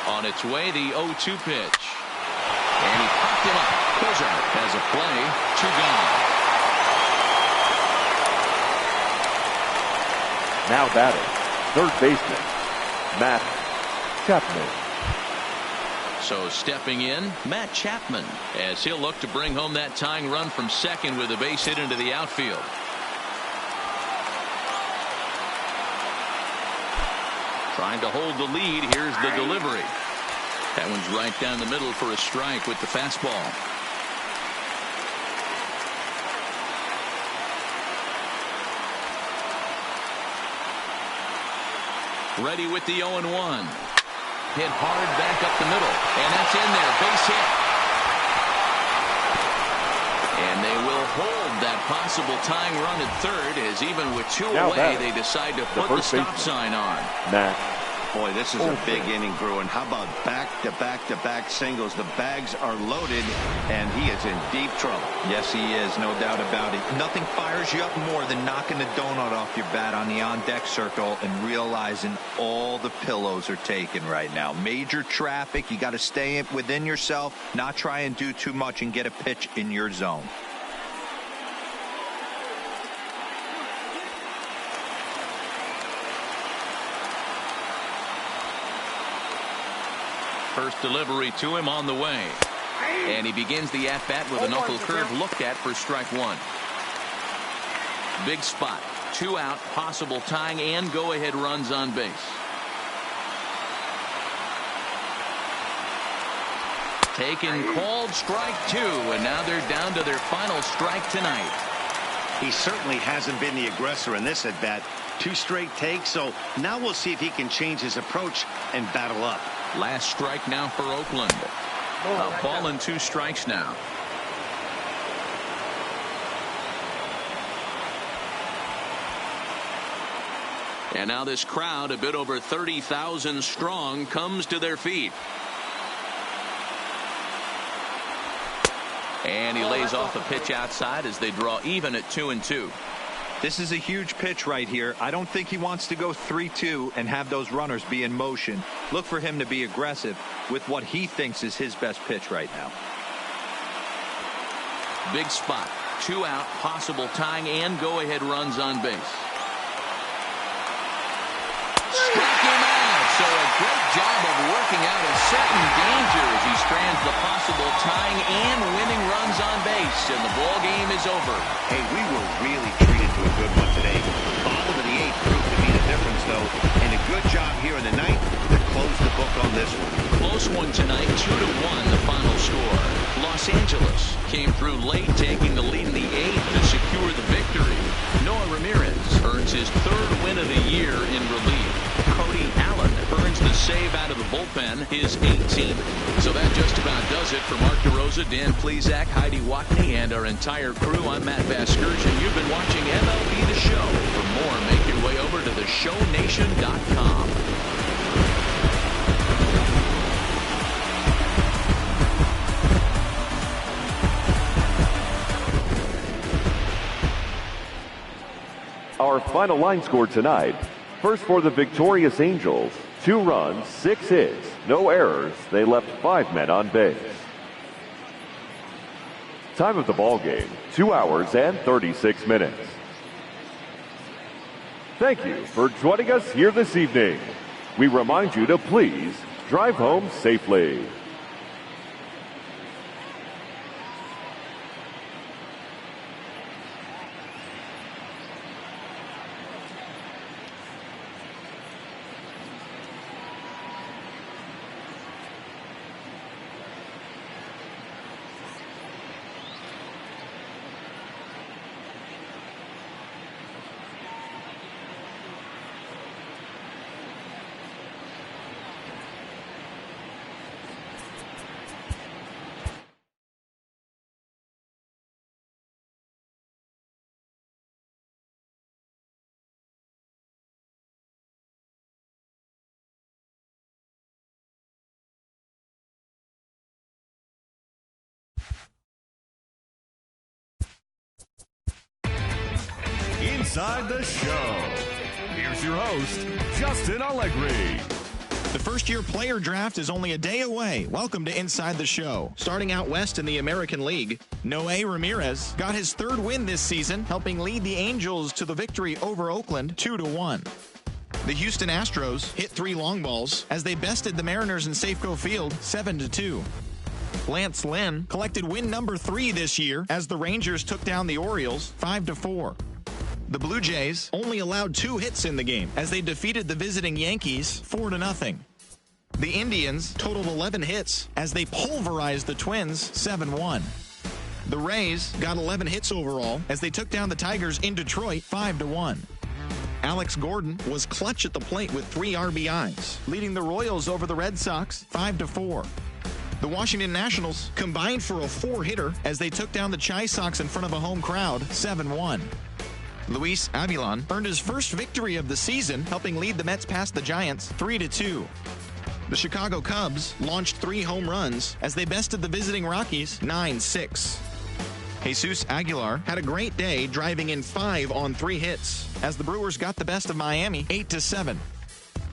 S1: On its way, the 0-2 pitch. And he popped him up. Cozart has a play. 2 gone.
S3: Now batting, third baseman, Matt Chapman.
S1: So stepping in, Matt Chapman, as he'll look to bring home that tying run from second with a base hit into the outfield. Trying to hold the lead. Here's the delivery. That one's right down the middle for a strike with the fastball. Ready with the 0-1. Hit hard back up the middle. And that's in there. Base hit. And they will hold that possible tying run at third, as even with 2 away, they decide to put the stop sign on.
S3: Matt.
S2: Boy, this is a big inning, Bruin. How about back-to-back-to-back singles? The bags are loaded, and he is in deep trouble.
S4: Yes, he is. No doubt about it. Nothing fires you up more than knocking the donut off your bat on the on-deck circle and realizing all the pillows are taken right now. Major traffic. You got to stay within yourself, not try and do too much and get a pitch in your zone.
S1: First delivery to him on the way. And he begins the at-bat with a knuckle curve looked at for strike 1. Big spot. 2 out, possible tying and go-ahead runs on base. Taken, called, strike 2, and now they're down to their final strike tonight.
S2: He certainly hasn't been the aggressor in this at-bat. 2 straight takes, so now we'll see if he can change his approach and battle up.
S1: Last strike now for Oakland. A ball and 2 strikes now. And now this crowd, a bit over 30,000 strong, comes to their feet. And he lays off a pitch outside as they draw even at 2-2.
S4: This is a huge pitch right here. I don't think he wants to go 3-2 and have those runners be in motion. Look for him to be aggressive with what he thinks is his best pitch right now.
S1: Big spot. 2 out, possible tying and go-ahead runs on base. Struck him out. So So a great job of working out a certain danger as he strands the possible tying and winning runs on base, and the ball game is over.
S2: Hey, we were really treated to a good one today. Bottom of the 8th proved to be the difference, though, and a good job here in the 9th to close the book on this one.
S1: Close one tonight, 2-1 the final score. Los Angeles came through late, taking the lead in the 8th to secure the victory. Noah Ramirez earns his 3rd win of the year in relief. Cody Allen earns the save out of the bullpen, his 18th. So that just about does it for Mark DeRosa, Dan Plesac, Heidi Watney, and our entire crew. I'm Matt Vasgersian. You've been watching MLB The Show. For more, make your way over to theshownation.com.
S3: Our final line score tonight. First for the victorious Angels, 2 runs, 6 hits, no errors. They left 5 men on base. Time of the ball game, 2 hours and 36 minutes. Thank you for joining us here this evening. We remind you to please drive home safely.
S8: Inside the Show. Here's your host, Justin Allegri.
S9: The first-year player draft is only a day away. Welcome to Inside the Show. Starting out west in the American League, Noah Ramirez got his 3rd win this season, helping lead the Angels to the victory over Oakland 2-1. The Houston Astros hit 3 long balls as they bested the Mariners in Safeco Field 7-2. Lance Lynn collected win number 3 this year as the Rangers took down the Orioles 5-4. The Blue Jays only allowed 2 hits in the game as they defeated the visiting Yankees 4-0. The Indians totaled 11 hits as they pulverized the Twins 7-1. The Rays got 11 hits overall as they took down the Tigers in Detroit 5-1. Alex Gordon was clutch at the plate with 3 RBIs, leading the Royals over the Red Sox 5-4. The Washington Nationals combined for a 4-hitter as they took down the Chi Sox in front of a home crowd 7-1. Luis Avilan earned his first victory of the season, helping lead the Mets past the Giants 3-2. The Chicago Cubs launched 3 home runs as they bested the visiting Rockies 9-6. Jesus Aguilar had a great day, driving in 5 on 3 hits as the Brewers got the best of Miami 8-7.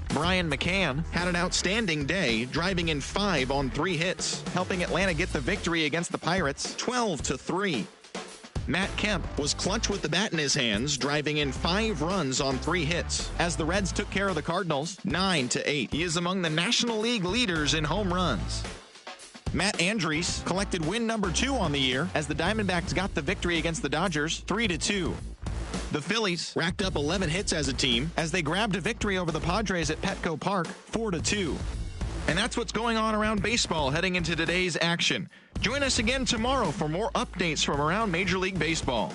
S9: Brian McCann had an outstanding day, driving in 5 on 3 hits, helping Atlanta get the victory against the Pirates 12-3. Matt Kemp was clutch with the bat in his hands, driving in 5 runs on 3 hits as the Reds took care of the Cardinals 9-8. He is among the National League leaders in home runs. Matt Andrees collected win number 2 on the year as the Diamondbacks got the victory against the Dodgers 3-2. The Phillies racked up 11 hits as a team as they grabbed a victory over the Padres at Petco Park 4-2. And that's what's going on around baseball heading into today's action. Join us again tomorrow for more updates from around Major League Baseball.